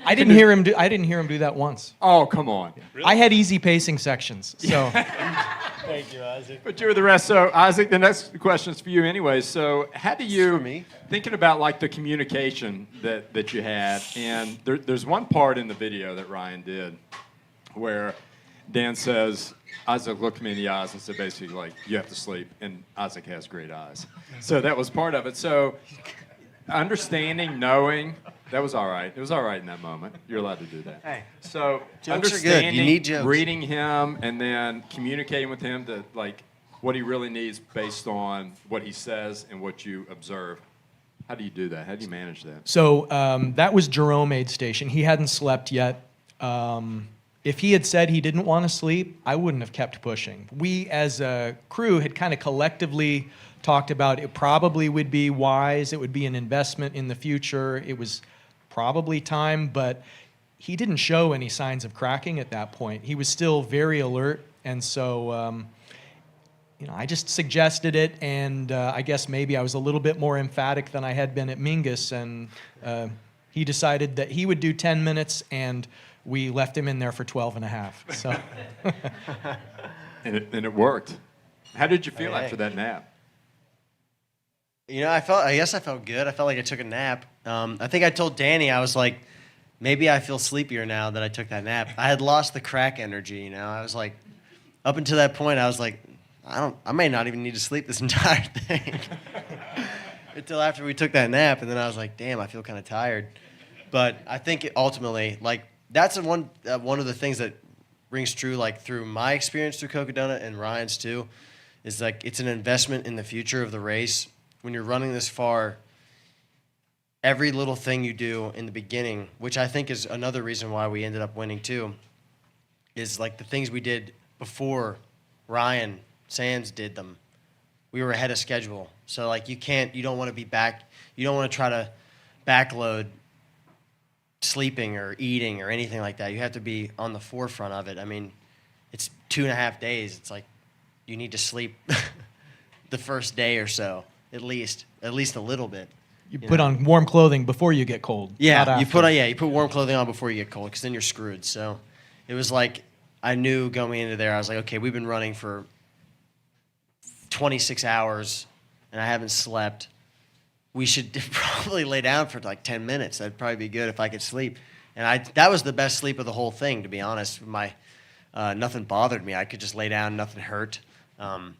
I didn't hear him do that once. Oh, come on. Really? I had easy pacing sections, so. Thank you, Isaac. But you were the rest. So, Isaac, the next question is for you anyway. So, how do you, For me? thinking about like the communication that you had, and there's one part in the video that Ryan did where Dan says, Isaac looked me in the eyes and said basically like, you have to sleep, and Isaac has great eyes. So that was part of it. So understanding, knowing, that was all right. It was all right in that moment. You're allowed to do that. Hey, So jokes are good. understanding, You need jokes. reading him, and then communicating with him to like what he really needs based on what he says and what you observe. How do you do that? How do you manage that? So that was Jerome aid station. He hadn't slept yet. If he had said he didn't want to sleep, I wouldn't have kept pushing. We as a crew had kind of collectively talked about it probably would be wise, it would be an investment in the future, it was probably time, but he didn't show any signs of cracking at that point. He was still very alert, and so I just suggested it, and I guess maybe I was a little bit more emphatic than I had been at Mingus, and he decided that he would do 10 minutes, and we left him in there for 12 and a half. So. And it worked. How did you feel after that nap? I guess I felt good. I felt like I took a nap. I think I told Danny, I was like, maybe I feel sleepier now that I took that nap. I had lost the crack energy, I was like, up until that point, I was like, I may not even need to sleep this entire thing. Until after we took that nap, and then I was like, damn, I feel kind of tired. But I think ultimately, like, that's one of the things that rings true, like, through my experience through Cocodona and Ryan's too, is like, it's an investment in the future of the race. When you're running this far, every little thing you do in the beginning, which I think is another reason why we ended up winning too, is like the things we did before Ryan Sands did them. We were ahead of schedule. So like you don't want to be back, you don't want to try to backload sleeping or eating or anything like that. You have to be on the forefront of it. I mean, it's 2.5 days. It's like you need to sleep the first day or so, at least a little bit. You put on warm clothing before you get cold. not Yeah, after. you put warm clothing on before you get cold, because then you're screwed. So it was like I knew going into there, I was like, okay, we've been running for 26 hours and I haven't slept. We should probably lay down for like 10 minutes. That'd probably be good if I could sleep. And that was the best sleep of the whole thing, to be honest. Nothing bothered me. I could just lay down, nothing hurt.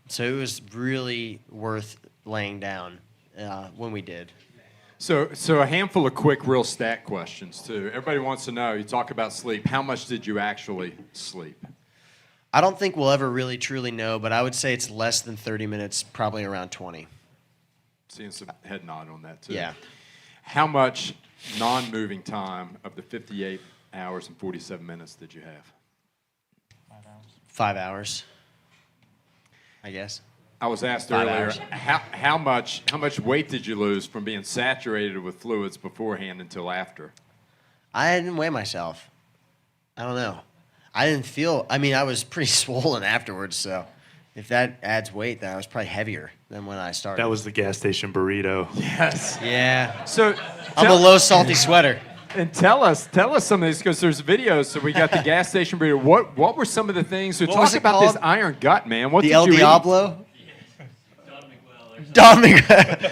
So it was really worth laying down when we did. So a handful of quick, real stat questions, too. Everybody wants to know, you talk about sleep. How much did you actually sleep? I don't think we'll ever really truly know, but I would say it's less than 30 minutes, probably around 20. Seeing some head nod on that, too. Yeah. How much non-moving time of the 58 hours and 47 minutes did you have? 5 hours, I guess. I was asked 5 earlier, hours. how much weight did you lose from being saturated with fluids beforehand until after? I didn't weigh myself. I don't know. I didn't feel, I was pretty swollen afterwards, so if that adds weight, then I was probably heavier than when I started. That was the gas station burrito. Yes. Yeah. So I'm a low salty sweater. And tell us some of these, because there's videos. So we got the gas station burrito. What were some of the things? So What talk was it about this called? iron gut, man. What The did El you eat? Diablo? Don Miguel.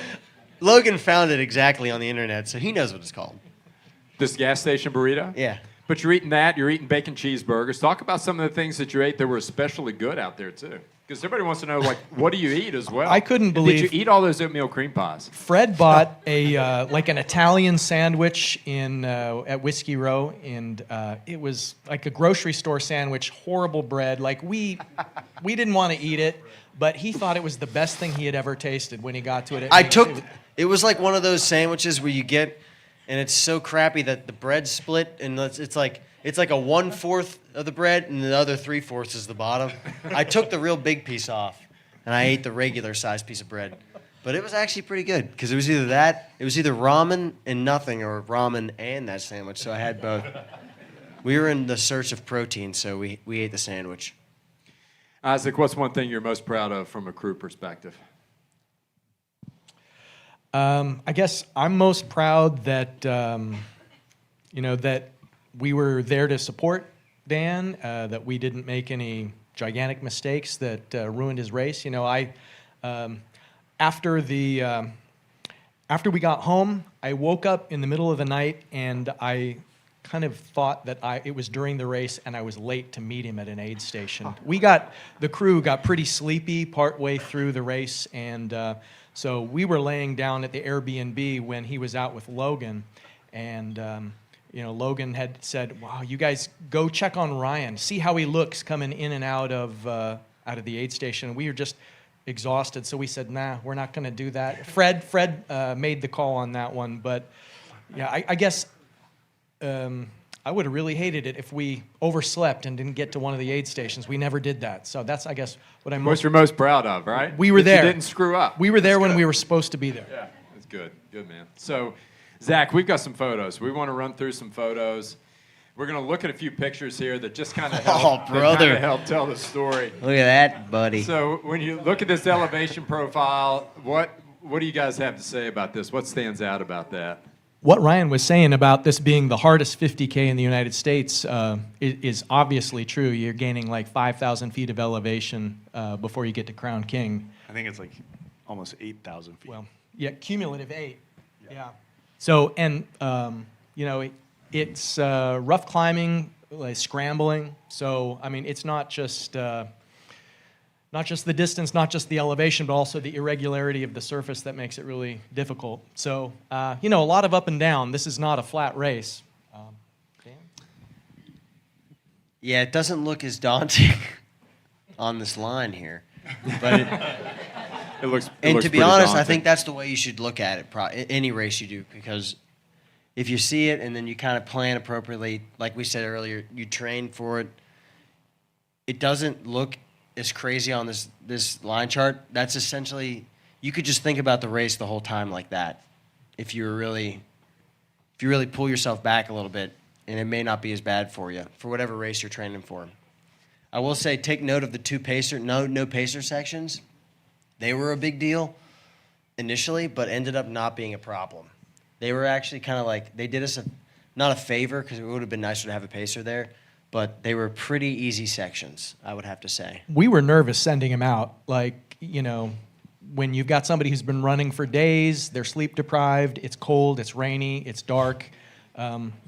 Logan found it exactly on the internet, so he knows what it's called. This gas station burrito? Yeah. But you're eating that. You're eating bacon cheeseburgers. Talk about some of the things that you ate that were especially good out there, too. Because everybody wants to know, like, what do you eat as well? I couldn't believe- Did you eat all those oatmeal cream pies? Fred bought a like an Italian sandwich in at Whiskey Row, and it was like a grocery store sandwich, horrible bread. Like we didn't want to eat it, but he thought it was the best thing he had ever tasted when he got to it. It was like one of those sandwiches where you get, and it's so crappy that the bread's split, and it's like a 1/4 of the bread, and the other 3/4 is the bottom. I took the real big piece off, and I ate the regular sized piece of bread. But it was actually pretty good, because it was either ramen and nothing, or ramen and that sandwich, so I had both. We were in the search of protein, so we ate the sandwich. Isaac, what's one thing you're most proud of from a crew perspective? I guess I'm most proud that that we were there to support Dan, that we didn't make any gigantic mistakes that ruined his race. After we got home, I woke up in the middle of the night and I kind of thought that it was during the race and I was late to meet him at an aid station. The crew got pretty sleepy partway through the race, and so we were laying down at the Airbnb when he was out with Logan, and Logan had said, "Wow, you guys go check on Ryan, see how he looks coming in and out of the aid station." And we were just exhausted, so we said, "Nah, we're not going to do that." Fred made the call on that one, but yeah, I guess I would have really hated it if we overslept and didn't get to one of the aid stations. We never did that, so that's, I guess, what I'm What you're most proud of, right? We were That there. You didn't screw up. We were there That's when good. we were supposed to be there. Yeah, that's good. Good, man. So, Zach, we've got some photos. We want to run through some photos. We're going to look at a few pictures here that just kind of help, help tell the story. Look at that, buddy. So, when you look at this elevation profile, what do you guys have to say about this? What stands out about that? What Ryan was saying about this being the hardest 50K in the United States is obviously true. You're gaining like 5,000 feet of elevation before you get to Crown King. I think it's like almost 8,000 feet. Well, yeah, cumulative 8. Yeah. So, and it's rough climbing, like scrambling. So, I mean, it's not just the distance, not just the elevation, but also the irregularity of the surface that makes it really difficult. So, a lot of up and down. This is not a flat race. Dan? Yeah, it doesn't look as daunting on this line here, but It looks. and looks to be pretty honest, I daunting. think that's the way you should look at it. Any race you do, because if you see it and then you kind of plan appropriately, like we said earlier, you train for it. It doesn't look as crazy on this line chart. That's essentially, you could just think about the race the whole time like that. If you really pull yourself back a little bit, and it may not be as bad for you for whatever race you're training for. I will say, take note of the two no pacer sections. They were a big deal initially, but ended up not being a problem. They were actually kind of like, they did us not a favor, because it would have been nicer to have a pacer there, but they were pretty easy sections, I would have to say. We were nervous sending him out. Like, when you've got somebody who's been running for days, they're sleep deprived, it's cold, it's rainy, it's dark.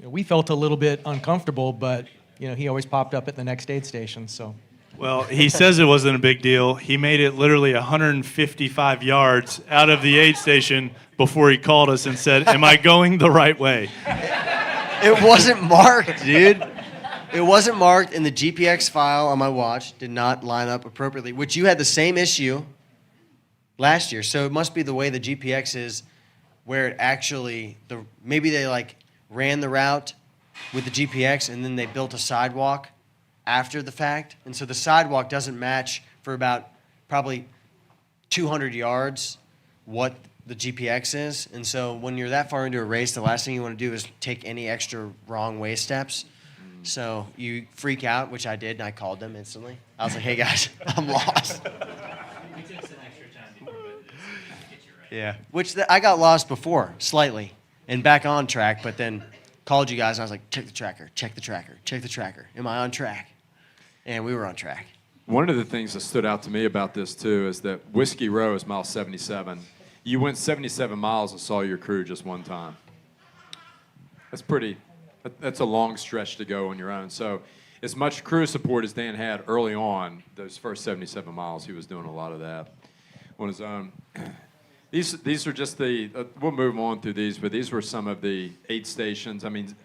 We felt a little bit uncomfortable, but he always popped up at the next aid station. So Well, he says it wasn't a big deal. He made it literally 155 yards out of the aid station before he called us and said, "Am I going the right way?" It wasn't marked, dude. It wasn't marked, and the GPX file on my watch did not line up appropriately, which you had the same issue last year. So it must be the way the GPX is, where it actually maybe they like ran the route with the GPX and then they built a sidewalk after the fact, and so the sidewalk doesn't match for about probably 200 yards what the GPX is, and so when you're that far into a race, the last thing you want to do is take any extra wrong way steps. So you freak out, which I did, and I called them instantly. I was like, "Hey guys, I'm lost." We took some extra time to get you right. Yeah, which I got lost before slightly, and back on track, but then called you guys, and I was like, "Check the tracker, check the tracker, check the tracker. Am I on track?" And we were on track. One of the things that stood out to me about this, too, is that Whiskey Row is mile 77. You went 77 miles and saw your crew just one time. That's a long stretch to go on your own. So as much crew support as Dan had early on, those first 77 miles, he was doing a lot of that on his own. These are just we'll move on through these, but these were some of the aid stations. I mean,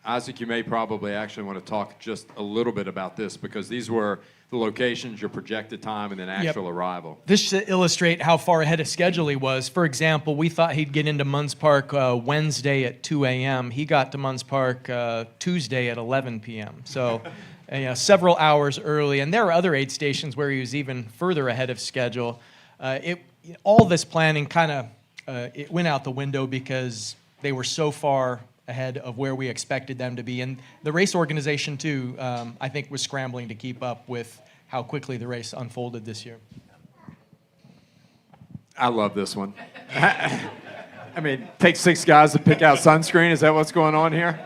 Isaac, you may probably actually want to talk just a little bit about this, because these were the locations, your projected time, and then actual arrival. This should illustrate how far ahead of schedule he was. For example, we thought he'd get into Munns Park Wednesday at 2 a.m. He got to Munns Park Tuesday at 11 p.m. So several hours early. And there were other aid stations where he was even further ahead of schedule. All this planning kind of it went out the window because they were so far ahead of where we expected them to be. And the race organization, too, I think was scrambling to keep up with how quickly the race unfolded this year. I love this one. I mean, take 6 guys to pick out sunscreen. Is that what's going on here?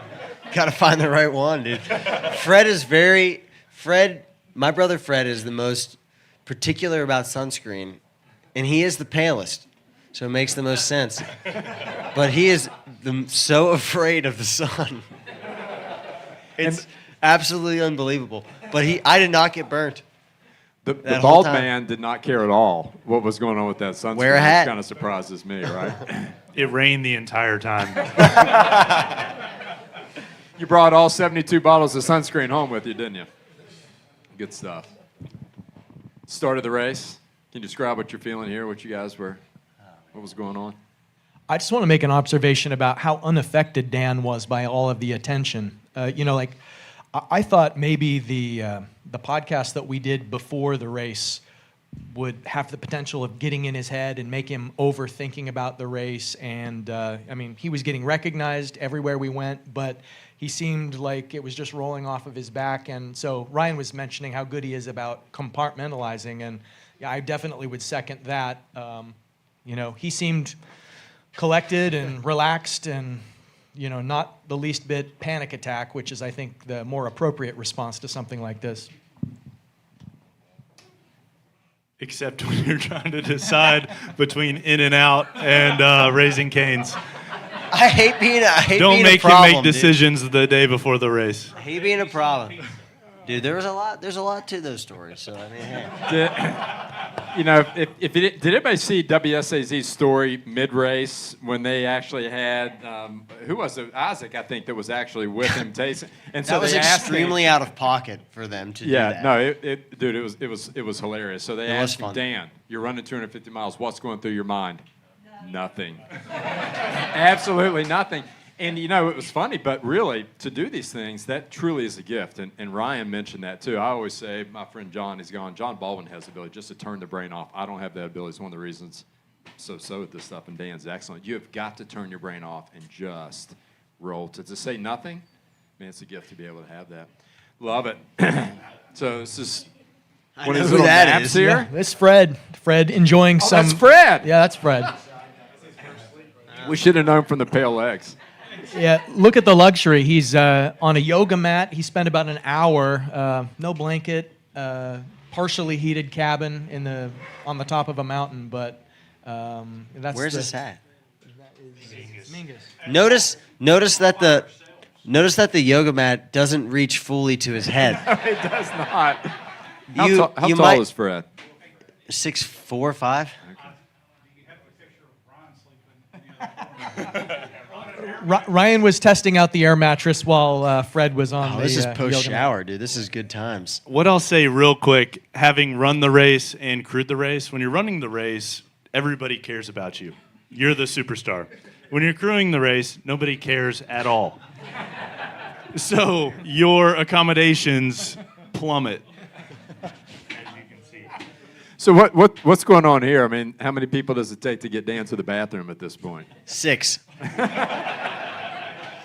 Got to find the right one, dude. My brother Fred is the most particular about sunscreen, and he is the palest, so it makes the most sense. But he is so afraid of the sun. It's absolutely unbelievable. But I did not get burnt. The bald man did not care at all what was going on with that sunscreen. Wear a hat. Which kind of surprises me, right? It rained the entire time. You brought all 72 bottles of sunscreen home with you, didn't you? Good stuff. Start of the race. Can you describe what you're feeling here, what was going on? I just want to make an observation about how unaffected Dan was by all of the attention. I thought maybe the podcast that we did before the race would have the potential of getting in his head and make him overthinking about the race. And he was getting recognized everywhere we went, but he seemed like it was just rolling off of his back. And so Ryan was mentioning how good he is about compartmentalizing, and I definitely would second that. He seemed collected and relaxed and, not the least bit panic attack, which is, I think, the more appropriate response to something like this. Except when you're trying to decide between In and Out and Raising Cane's. I hate being a problem. Don't make him make decisions the day before the race. I hate being a problem. Dude, there's a lot to those stories. So I mean, hey. Did anybody see WSAZ's story mid-race when they actually had who was it? Isaac, I think, that was actually with him tasting. And so that was they asked extremely out of pocket for them to do that. It was hilarious. So they asked him, Dan, you're running 250 miles. What's going through your mind? Nothing. Absolutely nothing. And, it was funny, but really, to do these things, that truly is a gift. And Ryan mentioned that, too. I always say, my friend John is gone. John Baldwin has the ability just to turn the brain off. I don't have that ability. It's one of the reasons I'm so with this stuff, and Dan's excellent. You have got to turn your brain off and just roll. To say nothing, man, it's a gift to be able to have that. Love it. So this is one of his little naps here. Yeah, this is Fred. Fred enjoying some. That's Fred. Yeah, that's Fred. We should have known from the pale legs. Yeah, look at the luxury. He's on a yoga mat. He spent about an hour, no blanket, partially heated cabin on the top of a mountain. But that's where's his hat? Mingus. Notice that the yoga mat doesn't reach fully to his head. It does not. How You- tall you might- is Fred? 6'4", 5". Ryan was testing out the air mattress while Fred was on Oh, the this is yoga post mat. shower, dude. This is good times. What I'll say real quick, having run the race and crewed the race, when you're running the race, everybody cares about you. You're the superstar. When you're crewing the race, nobody cares at all. So your accommodations plummet. So what's going on here? I mean, how many people does it take to get Dan to the bathroom at this point? 6.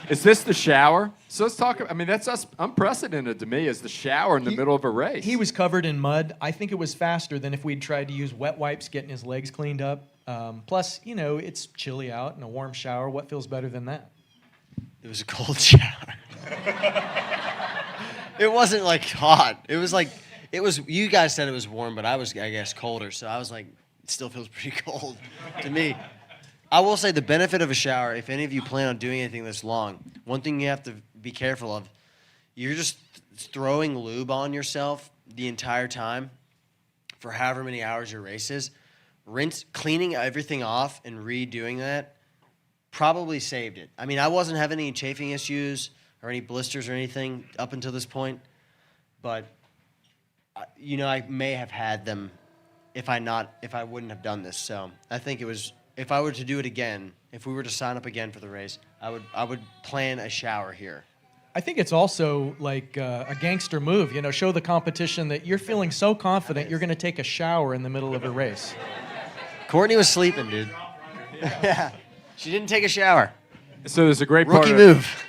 Is this the shower? So let's talk. I mean, that's unprecedented to me. Is the shower in the middle of a race? He was covered in mud. I think it was faster than if we'd tried to use wet wipes getting his legs cleaned up. Plus, it's chilly out and a warm shower. What feels better than that? It was a cold shower. It wasn't like hot. It was like, you guys said it was warm, but I guess, colder. So I was like, it still feels pretty cold to me. I will say the benefit of a shower, if any of you plan on doing anything this long, one thing you have to be careful of, you're just throwing lube on yourself the entire time for however many hours your race is. Cleaning everything off and redoing that probably saved it. I mean, I wasn't having any chafing issues or any blisters or anything up until this point, but I may have had them if I wouldn't have done this. So I think if I were to do it again, if we were to sign up again for the race, I would plan a shower here. I think it's also like a gangster move, show the competition that you're feeling so confident you're going to take a shower in the middle of a race. Courtney was sleeping, dude. Yeah, she didn't take a shower. So there's a great part Rookie of move.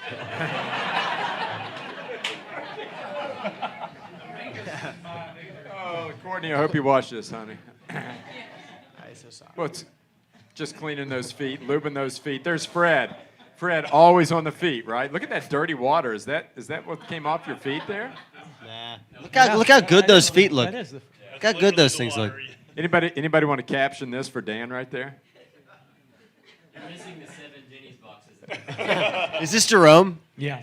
Oh, Courtney, I hope you watch this, honey. I'm so sorry. What's just cleaning those feet, lubing those feet. There's Fred. Fred always on the feet, right? Look at that dirty water. Is that what came off your feet there? Nah. Look how good those feet look. That is the Look how good those things look. Anybody want to caption this for Dan right there? You're missing the 7 Denny's boxes. Is this Jerome? Yeah.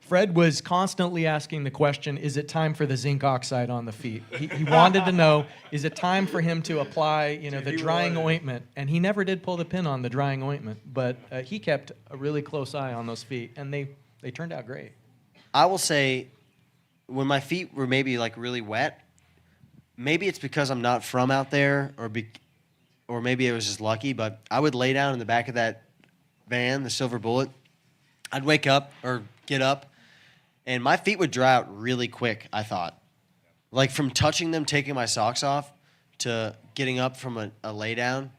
Fred was constantly asking the question, is it time for the zinc oxide on the feet? He wanted to know, is it time for him to apply, the drying ointment? And he never did pull the pin on the drying ointment, but he kept a really close eye on those feet, and they turned out great. I will say, when my feet were maybe like really wet, maybe it's because I'm not from out there, or maybe it was just lucky, but I would lay down in the back of that van, the Silver Bullet. I'd wake up or get up, and my feet would dry out really quick, I thought. Like from touching them, taking my socks off, to getting up from a lay down,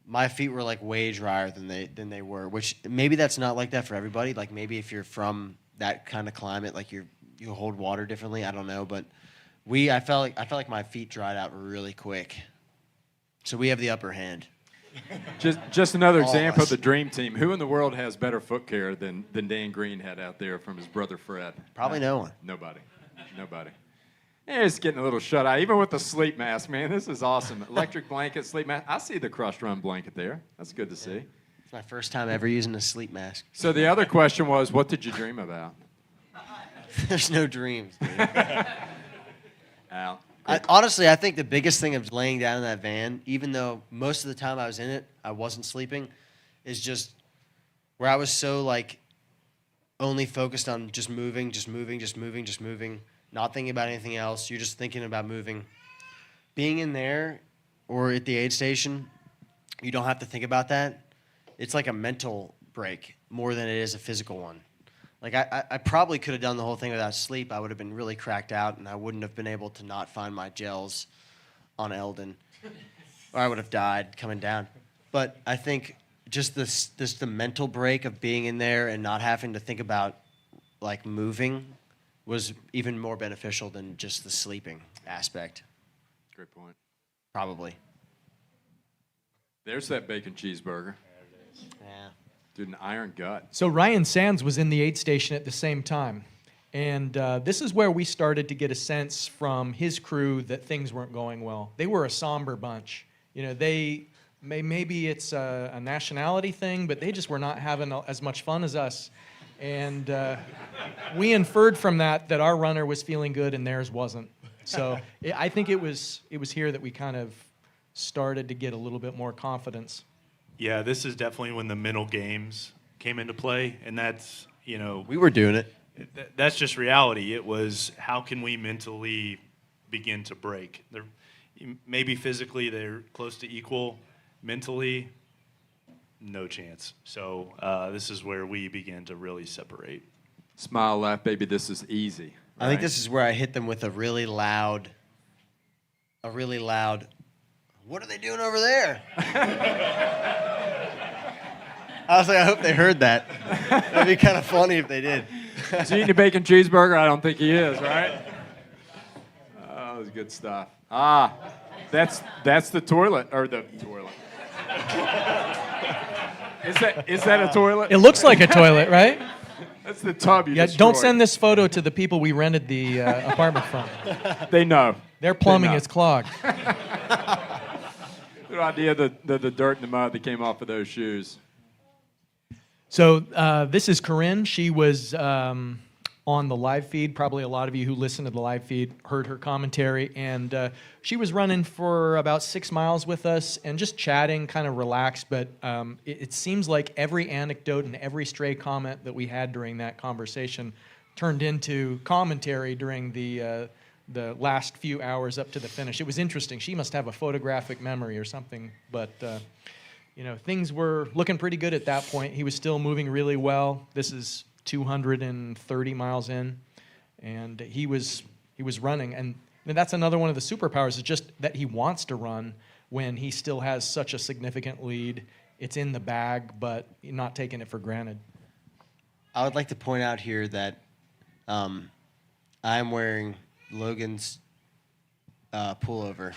my feet were like way drier than they were, which maybe that's not like that for everybody. Like maybe if you're from that kind of climate, like you hold water differently, I don't know, but I felt like my feet dried out really quick. So we have the upper hand. Just another All example of of us. the dream team. Who in the world has better foot care than Dan Green had out there from his brother Fred? Probably no one. Nobody. Yeah, it's getting a little shut eye. Even with the sleep mask, man, this is awesome. Electric blanket, sleep mask. I see the crushed run blanket there. That's good to see. It's my first time ever using a sleep mask. So the other question was, what did you dream about? There's no dreams, dude. Al. Honestly, I think the biggest thing of laying down in that van, even though most of the time I was in it, I wasn't sleeping, is just where I was so like only focused on just moving, not thinking about anything else. You're just thinking about moving. Being in there or at the aid station, you don't have to think about that. It's like a mental break more than it is a physical one. Like, I probably could have done the whole thing without sleep. I would have been really cracked out, and I wouldn't have been able to not find my gels on Eldon. Or I would have died coming down. But I think just the mental break of being in there and not having to think about, like, moving was even more beneficial than just the sleeping aspect. Great point. Probably. There's that bacon cheeseburger. Yeah. Dude, an iron gut. So Ryan Sands was in the aid station at the same time. And this is where we started to get a sense from his crew that things weren't going well. They were a somber bunch. Maybe it's a nationality thing, but they just were not having as much fun as us. And we inferred from that our runner was feeling good and theirs wasn't. So I think it was here that we kind of started to get a little bit more confidence. Yeah, this is definitely when the mental games came into play, and that's, We were doing it. that's just reality. It was, how can we mentally begin to break? Maybe physically they're close to equal, mentally, no chance. So this is where we began to really separate. Smile, laugh, baby, this is easy. I think this is where I hit them with a really loud, what are they doing over there? I was like, I hope they heard that. That'd be kind of funny if they did. Is he eating a bacon cheeseburger? I don't think he is, right? Oh, that was good stuff. That's the toilet, or the toilet. Is that a toilet? It looks like a toilet, right? That's the tub you Yeah, destroyed. don't send this photo to the people we rented the apartment from. They know. Their plumbing know. is clogged. Good idea, the dirt and the mud that came off of those shoes. So this is Corinne. She was on the live feed. Probably a lot of you who listen to the live feed heard her commentary. And she was running for about 6 miles with us and just chatting, kind of relaxed. But it seems like every anecdote and every stray comment that we had during that conversation turned into commentary during the last few hours up to the finish. It was interesting. She must have a photographic memory or something. But things were looking pretty good at that point. He was still moving really well. This is 230 miles in, and he was running. And that's another one of the superpowers, is just that he wants to run when he still has such a significant lead. It's in the bag, but not taking it for granted. I would like to point out here that I'm wearing Logan's pullover.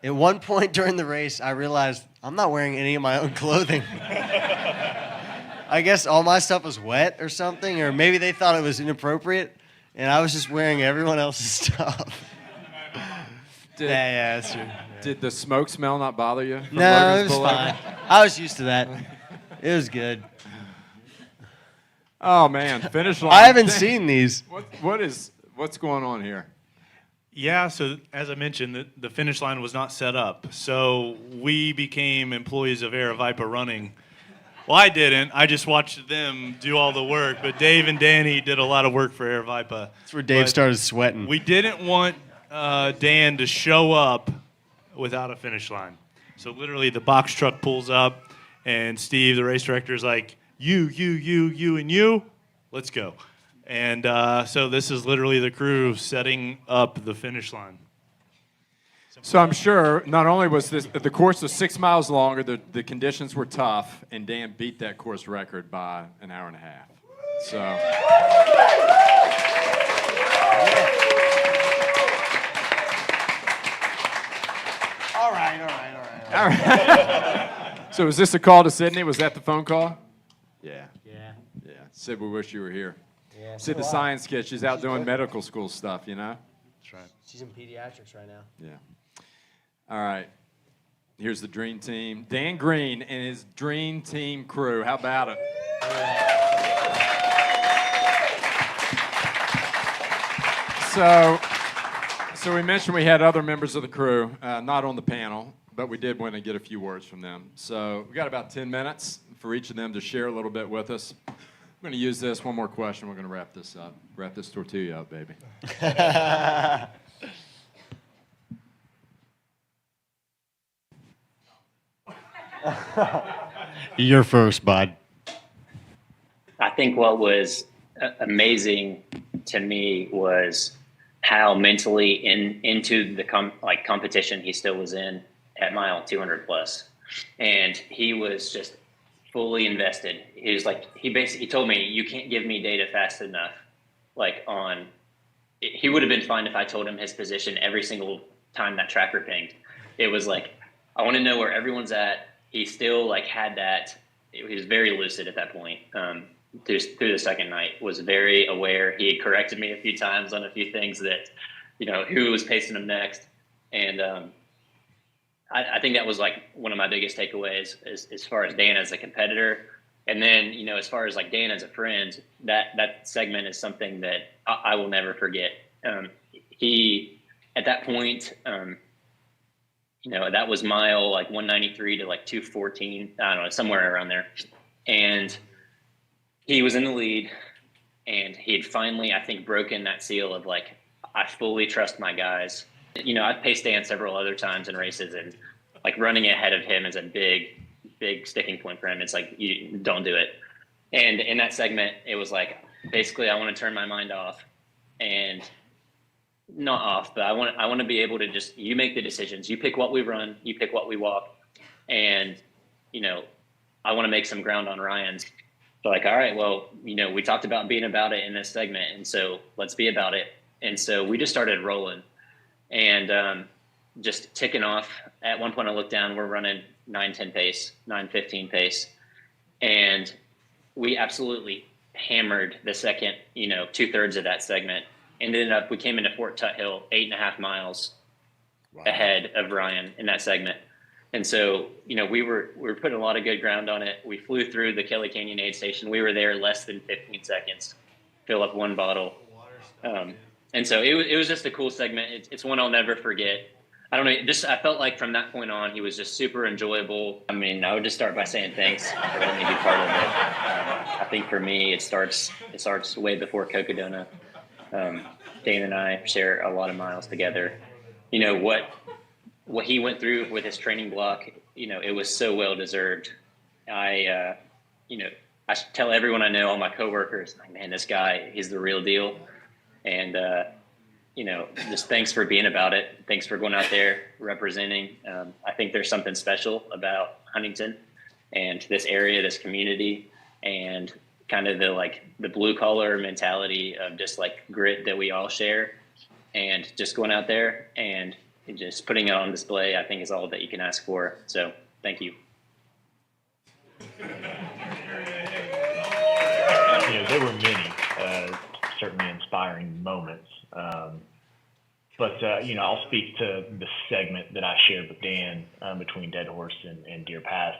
At one point during the race, I realized I'm not wearing any of my own clothing. I guess all my stuff was wet or something, or maybe they thought it was inappropriate, and I was just wearing everyone else's stuff. Yeah, that's true. Did the smoke smell not bother you? from No, Logan's it was pullover? fine. I was used to that. It was good. Oh man, finish line. I haven't seen these. What's going on here? Yeah, so as I mentioned, the finish line was not set up. So we became employees of Aravaipa Running. Well, I didn't. I just watched them do all the work. But Dave and Danny did a lot of work for Aravaipa. That's where Dave started sweating. We didn't want Dan to show up without a finish line. So literally the box truck pulls up, and Steve, the race director, is like, you, and you, let's go. And so this is literally the crew setting up the finish line. So I'm sure not only was the course was 6 miles longer, the conditions were tough, and Dan beat that course record by an hour and a half. So. All right. So was this a call to Sydney? Was that the phone call? Yeah. Yeah. Yeah. Sid, we wish you were here. Yeah, Sid, the science kid, she's out doing medical school stuff, That's right. She's in pediatrics right now. Yeah. All right. Here's the dream team. Dan Green and his dream team crew. How about it? So we mentioned we had other members of the crew, not on the panel, but we did want to get a few words from them. So we got about 10 minutes for each of them to share a little bit with us. I'm going to use this. One more question. We're going to wrap this up. Wrap this tortilla up, baby. You're first, bud. I think what was amazing to me was how mentally into the competition he still was in at mile 200 plus, and he was just fully invested. He was like, he told me, you can't give me data fast enough. He would have been fine if I told him his position every single time that tracker pinged. It was like, I want to know where everyone's at. He still had that. He was very lucid at that point. Through the second night, was very aware. He had corrected me a few times on a few things that, who was pacing him next. And I think that was one of my biggest takeaways as far as Dan as a competitor. And then, as far as Dan as a friend, that segment is something that I will never forget. He, at that point, that was mile like 193 to like 214. I don't know, somewhere around there. And he was in the lead, and he had finally, I think, broken that seal of like, I fully trust my guys. I've paced Dan several other times in races, and like running ahead of him is a big sticking point for him. It's like, you don't do it. And in that segment, it was like, basically, I want to turn my mind off, and not off, but I want to be able to just, you make the decisions. You pick what we run, you pick what we walk, and I want to make some ground on Ryan's. So like, all right, well, we talked about being about it in this segment, and so let's be about it. And so we just started rolling, and just ticking off. At one point, I looked down. We're running 9:10 pace, 9:15 pace, and we absolutely hammered the second, 2/3 of that segment. And we came into Fort Tuthill 8.5 miles ahead of Ryan in that segment. And so, we were putting a lot of good ground on it. We flew through the Kelly Canyon aid station. We were there less than 15 seconds, fill up one bottle. And so it was just a cool segment. It's one I'll never forget. I don't know, I felt like from that point on, he was just super enjoyable. I mean, I would just start by saying thanks for letting me be part of it. I think for me, it starts way before Cocodona. Dane and I share a lot of miles together. What he went through with his training block, it was so well deserved. I tell everyone I know, all my coworkers, like, man, this guy, he's the real deal. And just thanks for being about it. Thanks for going out there representing. I think there's something special about Huntington and this area, this community, and kind of the blue collar mentality of just like grit that we all share, and just going out there and just putting it on display, I think, is all that you can ask for. So thank you. There were many certainly inspiring moments. But I'll speak to the segment that I shared with Dan between Dead Horse and Deer Pass.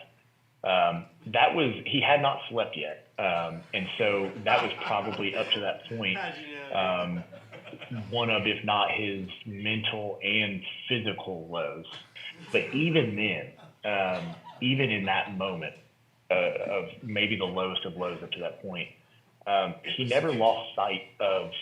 He had not slept yet. And so that was probably up to that point, one of, if not his mental and physical lows. But even then, even in that moment of maybe the lowest of lows up to that point, he never lost sight of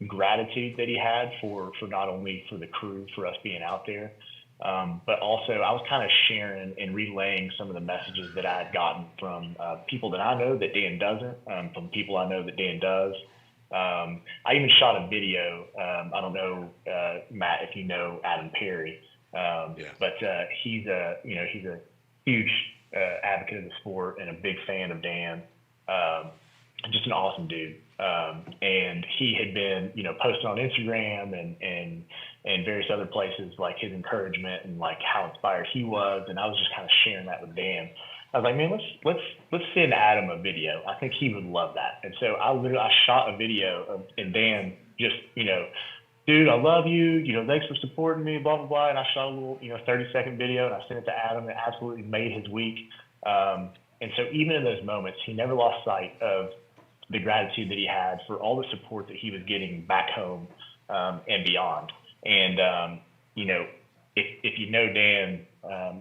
gratitude that he had for not only for the crew, for us being out there, but also I was kind of sharing and relaying some of the messages that I had gotten from people that I know that Dan doesn't, from people I know that Dan does. I even shot a video. I don't know, Matt, if you know Adam Perry, but he's a huge advocate of the sport and a big fan of Dan. Just an awesome dude. And he had been, posting on Instagram and various other places, like his encouragement and like how inspired he was. And I was just kind of sharing that with Dan. I was like, man, let's send Adam a video. I think he would love that. And so I shot a video and Dan just, dude, I love you. Thanks for supporting me, blah, blah, blah. And I shot a little, 30-second video and I sent it to Adam. It absolutely made his week. And so even in those moments, he never lost sight of the gratitude that he had for all the support that he was getting back home and beyond. And, if you know Dan,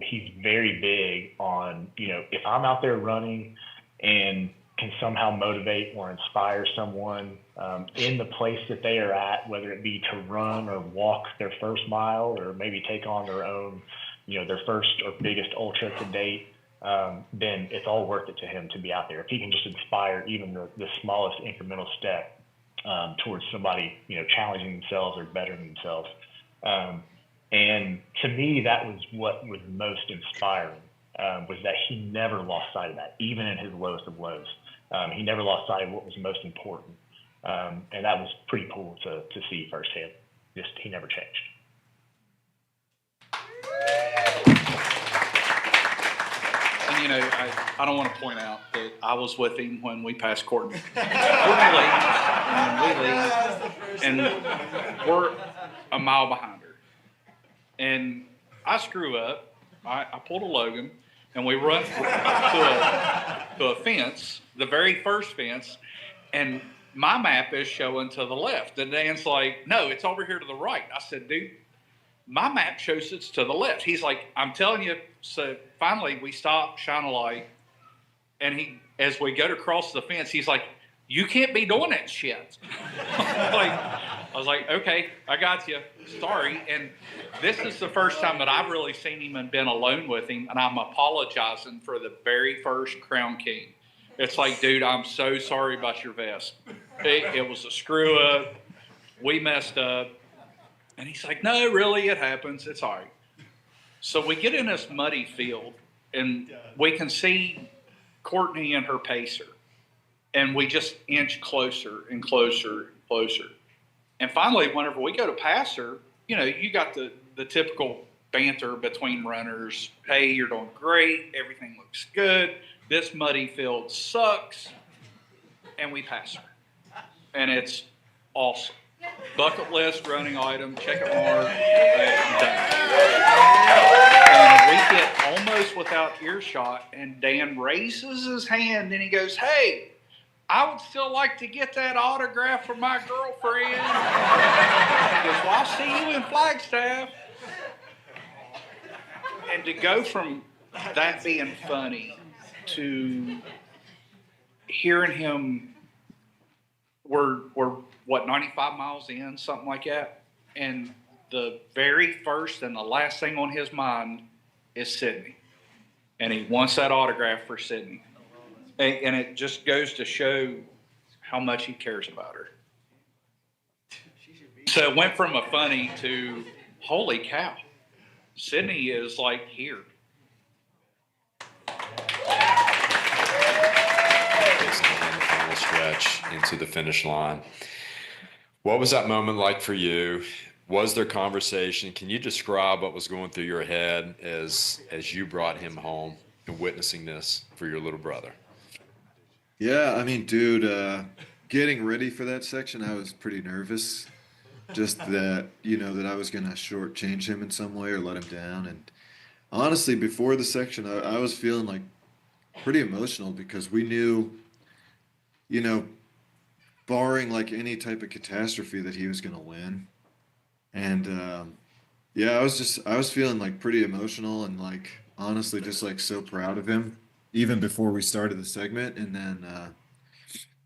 he's very big on, if I'm out there running and can somehow motivate or inspire someone in the place that they are at, whether it be to run or walk their first mile or maybe take on their own, their first or biggest ultra to date, then it's all worth it to him to be out there. If he can just inspire even the smallest incremental step towards somebody, challenging themselves or bettering themselves. And to me, that was what was most inspiring, was that he never lost sight of that, even in his lowest of lows. He never lost sight of what was most important. And that was pretty cool to see firsthand. He never changed. And I don't want to point out that I was with him when we passed Courtney. And we're a mile behind her. And I screw up. I pulled a Logan, and we run to a fence, the very first fence, and my map is showing to the left. And Dan's like, no, it's over here to the right. I said, dude, my map shows it's to the left. He's like, I'm telling you. So finally we stop, shine a light. And as we go to cross the fence, he's like, you can't be doing that shit. I was like, okay, I got you. Sorry. And this is the first time that I've really seen him and been alone with him. And I'm apologizing for the very first Crown King. It's like, dude, I'm so sorry about your vest. It was a screw up. We messed up. And he's like, no, really, it happens. It's all right. So we get in this muddy field, and we can see Courtney and her pacer. And we just inch closer and closer and closer. And finally, whenever we go to pass her, you got the typical banter between runners. Hey, you're doing great. Everything looks good. This muddy field sucks. And we pass her. And it's awesome. Bucket list, running item, check it mark. And we get almost without earshot, and Dan raises his hand and he goes, hey, I would still like to get that autograph from my girlfriend. He goes, well, I'll see you in Flagstaff. And to go from that being funny to hearing him, we're what, 95 miles in, something like that. And the very first and the last thing on his mind is Sydney. And he wants that autograph for Sydney. And it just goes to show how much he cares about her. So it went from a funny to, holy cow, Sydney is like here. Final stretch into the finish line. What was that moment like for you? Was there conversation? Can you describe what was going through your head as you brought him home and witnessing this for your little brother? Yeah, I mean, dude, getting ready for that section, I was pretty nervous. Just that, that I was going to shortchange him in some way or let him down. And honestly, before the section, I was feeling like pretty emotional because we knew, barring like any type of catastrophe, that he was going to win. And yeah, I was feeling like pretty emotional and like honestly just like so proud of him even before we started the segment. And then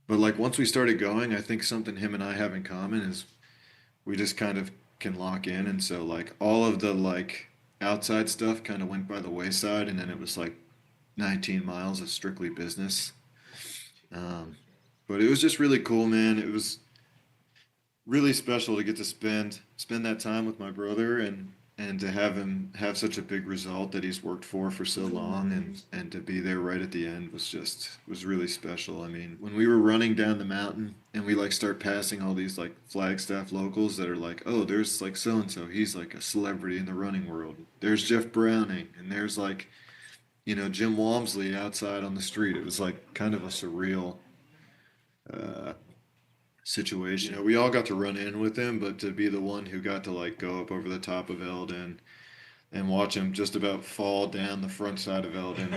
but like once we started going, I think something him and I have in common is we just kind of can lock in. And so like all of the like outside stuff kind of went by the wayside, and then it was like 19 miles of strictly business. But it was just really cool, man. It was really special to get to spend that time with my brother and to have him have such a big result that he's worked for so long, and to be there right at the end was really special. I mean, when we were running down the mountain and we like start passing all these like Flagstaff locals that are like, oh, there's like so and so, he's like a celebrity in the running world. There's Jeff Browning, and there's like, Jim Walmsley outside on the street. It was like kind of a surreal situation. We all got to run in with him, but to be the one who got to like go up over the top of Eldon and watch him just about fall down the front side of Eldon.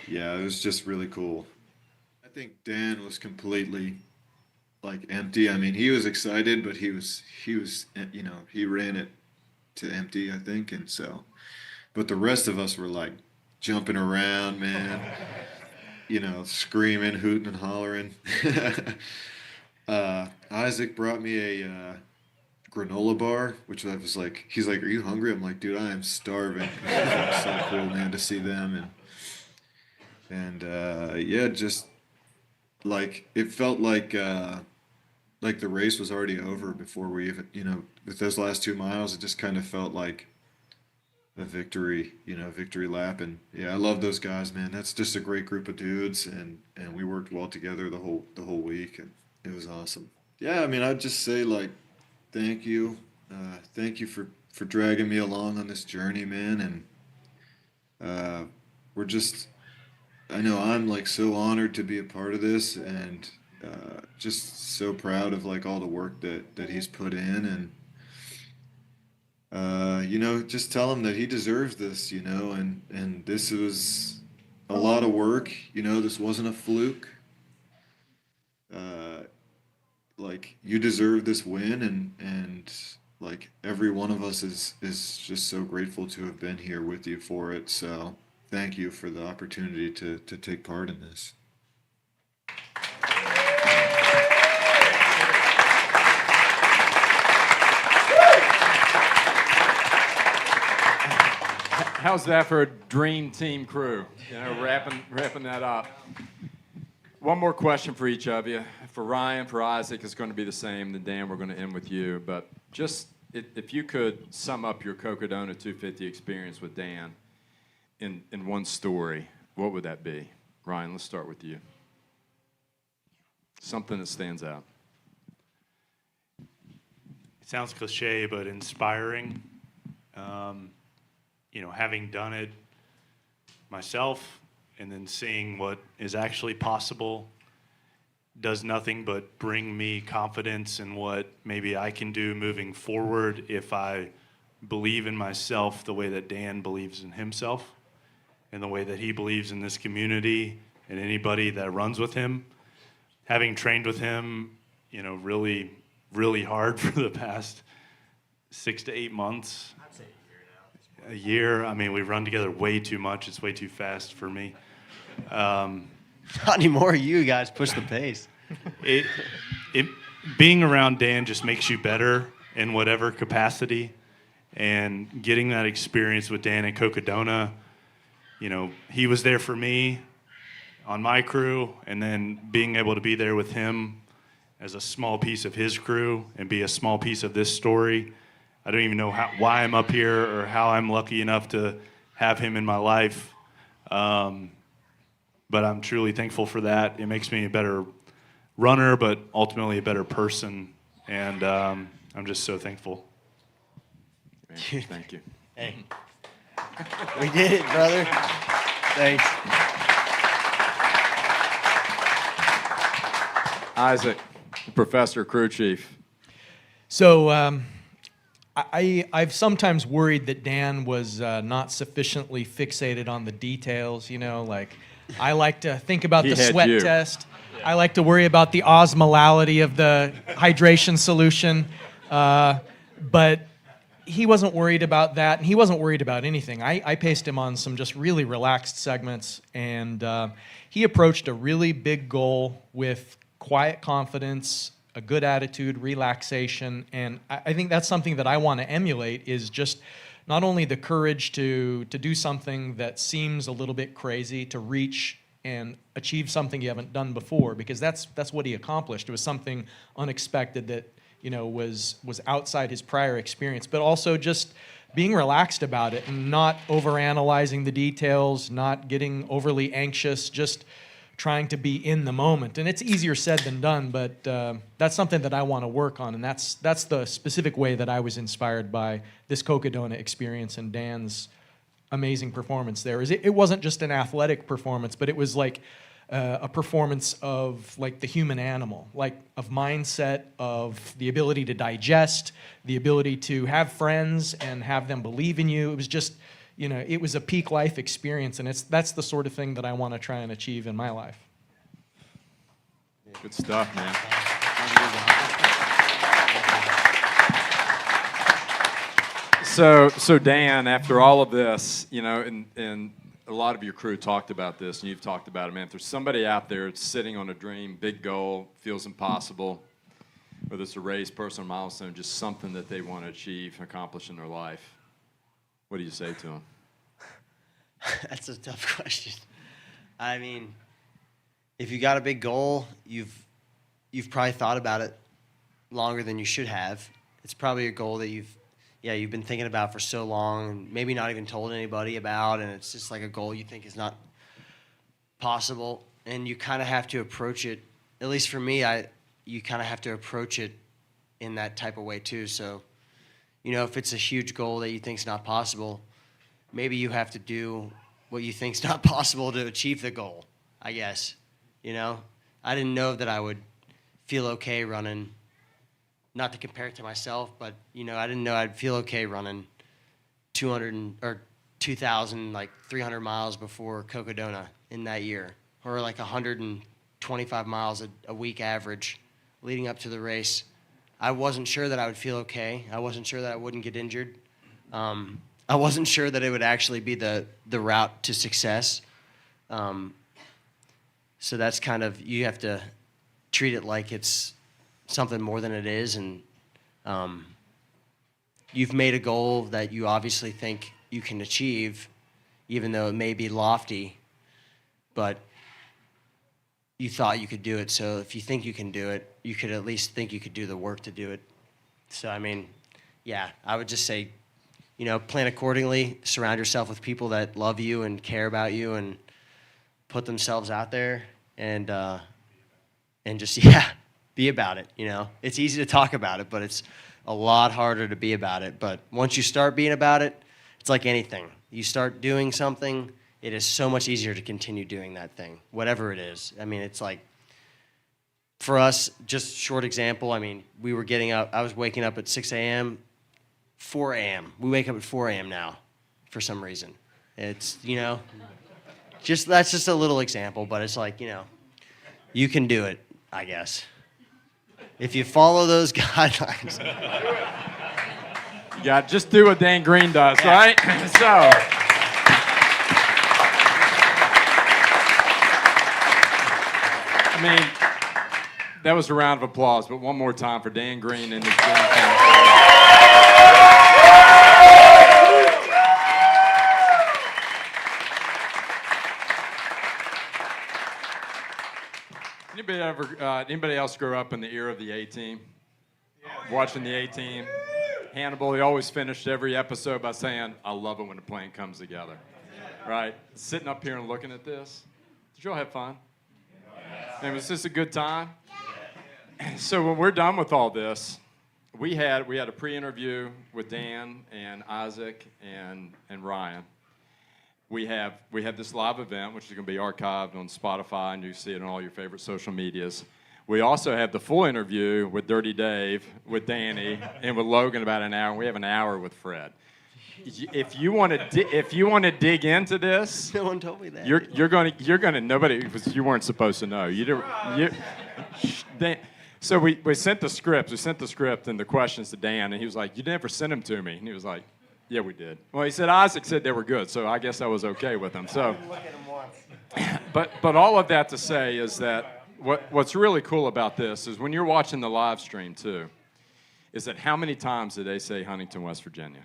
Yeah, it was just really cool. I think Dan was completely like empty. I mean, he was excited, but he was he ran it to empty, I think, and so. But the rest of us were like jumping around, man. Screaming, hooting, and hollering. Isaac brought me a granola bar, which I was like, he's like, are you hungry? I'm like, dude, I am starving. It was so cool, man, to see them. And yeah, just like, it felt like the race was already over before we even, with those last 2 miles, it just kind of felt like a victory lap. And yeah, I love those guys, man. That's just a great group of dudes, and we worked well together the whole week, and it was awesome. Yeah, I mean, I'd just say like, thank you for dragging me along on this journey, man. And I know I'm like so honored to be a part of this, and just so proud of like all the work that he's put in. And just tell him that he deserves this, and this was a lot of work. This wasn't a fluke. like you deserve this win, and like every one of us is just so grateful to have been here with you for it. So thank you for the opportunity to take part in this. How's that for a dream team crew? You know, wrapping that up. One more question for each of you. For Ryan, for Isaac, it's going to be the same. Then Dan, we're going to end with you. But just if you could sum up your Cocodona 250 experience with Dan in one story, what would that be? Ryan, let's start with you. Something that stands out. It sounds cliche, but inspiring. Having done it myself and then seeing what is actually possible does nothing but bring me confidence in what maybe I can do moving forward if I believe in myself the way that Dan believes in himself and the way that he believes in this community and anybody that runs with him. Having trained with him, really, really hard for the past 6 to 8 months. A year. I mean, we've run together way too much. It's way too fast for me. Not anymore. You guys push the pace. Being around Dan just makes you better in whatever capacity, and getting that experience with Dan at Cocodona, he was there for me on my crew, and then being able to be there with him as a small piece of his crew and be a small piece of this story. I don't even know why I'm up here or how I'm lucky enough to have him in my life. But I'm truly thankful for that. It makes me a better runner, but ultimately a better person. And I'm just so thankful. Thank you. Hey, we did it, brother. Thanks. Isaac, Professor, crew chief. So I've sometimes worried that Dan was not sufficiently fixated on the details, like I like to think about the sweat test. I like to worry about the osmolality of the hydration solution. But he wasn't worried about that, and he wasn't worried about anything. I paced him on some just really relaxed segments, and he approached a really big goal with quiet confidence, a good attitude, relaxation, and I think that's something that I want to emulate, is just not only the courage to do something that seems a little bit crazy, to reach and achieve something you haven't done before, because that's what he accomplished. It was something unexpected that was outside his prior experience, but also just being relaxed about it and not overanalyzing the details, not getting overly anxious, just trying to be in the moment. And it's easier said than done, but that's something that I want to work on, and that's the specific way that I was inspired by this Cocodona experience and Dan's amazing performance there. It wasn't just an athletic performance, but it was like a performance of like the human animal, like of mindset, of the ability to digest, the ability to have friends and have them believe in you. It was just, it was a peak life experience, and that's the sort of thing that I want to try and achieve in my life. Good stuff, man. So Dan, after all of this, and a lot of your crew talked about this, and you've talked about it, man. If there's somebody out there sitting on a dream, big goal, feels impossible, whether it's a race, personal milestone, just something that they want to achieve, accomplish in their life, what do you say to them? That's a tough question. I mean, if you got a big goal, you've probably thought about it longer than you should have. It's probably a goal that you've been thinking about for so long, and maybe not even told anybody about, and it's just like a goal you think is not possible, and you kind of have to approach it, at least for me, you kind of have to approach it in that type of way too. So, if it's a huge goal that you think is not possible, maybe you have to do what you think is not possible to achieve the goal, I guess. I didn't know that I would feel okay running, not to compare it to myself, but, I didn't know I'd feel okay running 2,000, like 300 miles before Cocodona in that year, or like 120 25 miles a week average leading up to the race. I wasn't sure that I would feel okay. I wasn't sure that I wouldn't get injured. I wasn't sure that it would actually be the route to success. So that's kind of, you have to treat it like it's something more than it is. And you've made a goal that you obviously think you can achieve, even though it may be lofty, but you thought you could do it. So if you think you can do it, you could at least think you could do the work to do it. So, I mean, yeah, I would just say, plan accordingly, surround yourself with people that love you and care about you and put themselves out there and just, be about it, It's easy to talk about it, but it's a lot harder to be about it. But once you start being about it, it's like anything. You start doing something, it is so much easier to continue doing that thing, whatever it is. I mean, it's like, for us, just short example, I mean, we were getting up, I was waking up at 6 a.m., 4 a.m. We wake up at 4 a.m. now for some reason. It's, that's just a little example, but it's like, you can do it, I guess. If you follow those guidelines. Yeah, just do what Dan Green does, right? So. I mean, that was a round of applause, but one more time for Dan Green and his dream team. Anybody else grow up in the era of the A-Team? Watching the A-Team? Hannibal, he always finished every episode by saying, I love it when the plane comes together. Right? Sitting up here and looking at this. Did you all have fun? And was this a good time? So when we're done with all this, we had a pre-interview with Dan and Isaac and Ryan. We have this live event, which is going to be archived on Spotify, and you see it on all your favorite social medias. We also have the full interview with Dirty Dave, with Danny, and with Logan about an hour. And we have an hour with Fred. If you want to dig into this, no one told me that. You're gonna nobody, because you weren't supposed to know. So we sent the script. We sent the script and the questions to Dan, and he was like, "You never sent them to me." And he was like, "Yeah, we did." Well, he said Isaac said they were good, so I guess I was okay with them. So, but all of that to say is that what's really cool about this is when you're watching the live stream too, is that how many times did they say Huntington, West Virginia?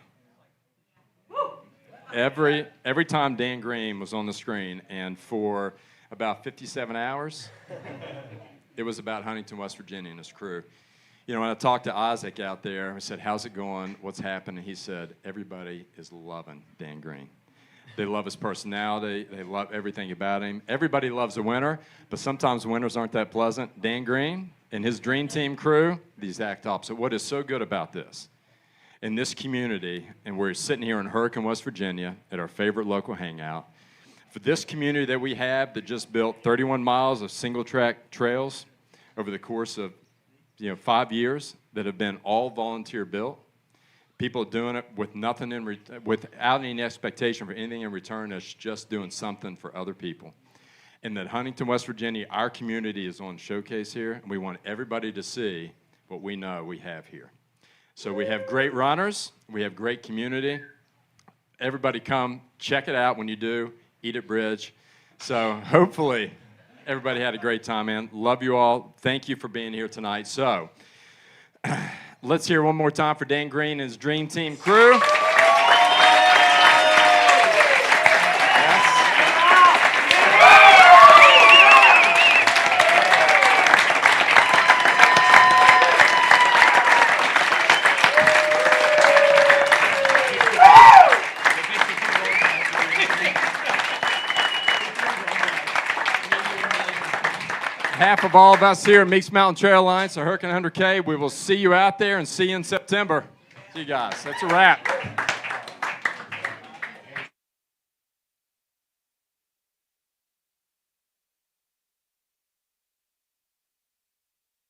Every time Dan Green was on the screen, and for about 57 hours, it was about Huntington, West Virginia and his crew. When I talked to Isaac out there, I said, how's it going? What's happening? He said, everybody is loving Dan Green. They love his personality. They love everything about him. Everybody loves a winner, but sometimes winners aren't that pleasant. Dan Green and his dream team crew, the exact opposite. What is so good about this? In this community, and we're sitting here in Hurricane, West Virginia, at our favorite local hangout, for this community that we have that just built 31 miles of single-track trails over the course of 5 years that have been all volunteer built, people doing it with nothing without any expectation for anything in return. It's just doing something for other people. And that Huntington, West Virginia, our community is on showcase here, and we want everybody to see what we know we have here. So we have great runners, we have great community. Everybody come, check it out. When you do, eat at Bridge. So hopefully everybody had a great time, man. Love you all. Thank you for being here tonight. So let's hear one more time for Dan Green and his Dream Team crew. Half of all of us here at Meeks Mountain Trail Alliance, the Hurricane 100K, we will see you out there and see you in September. See you guys. That's a wrap.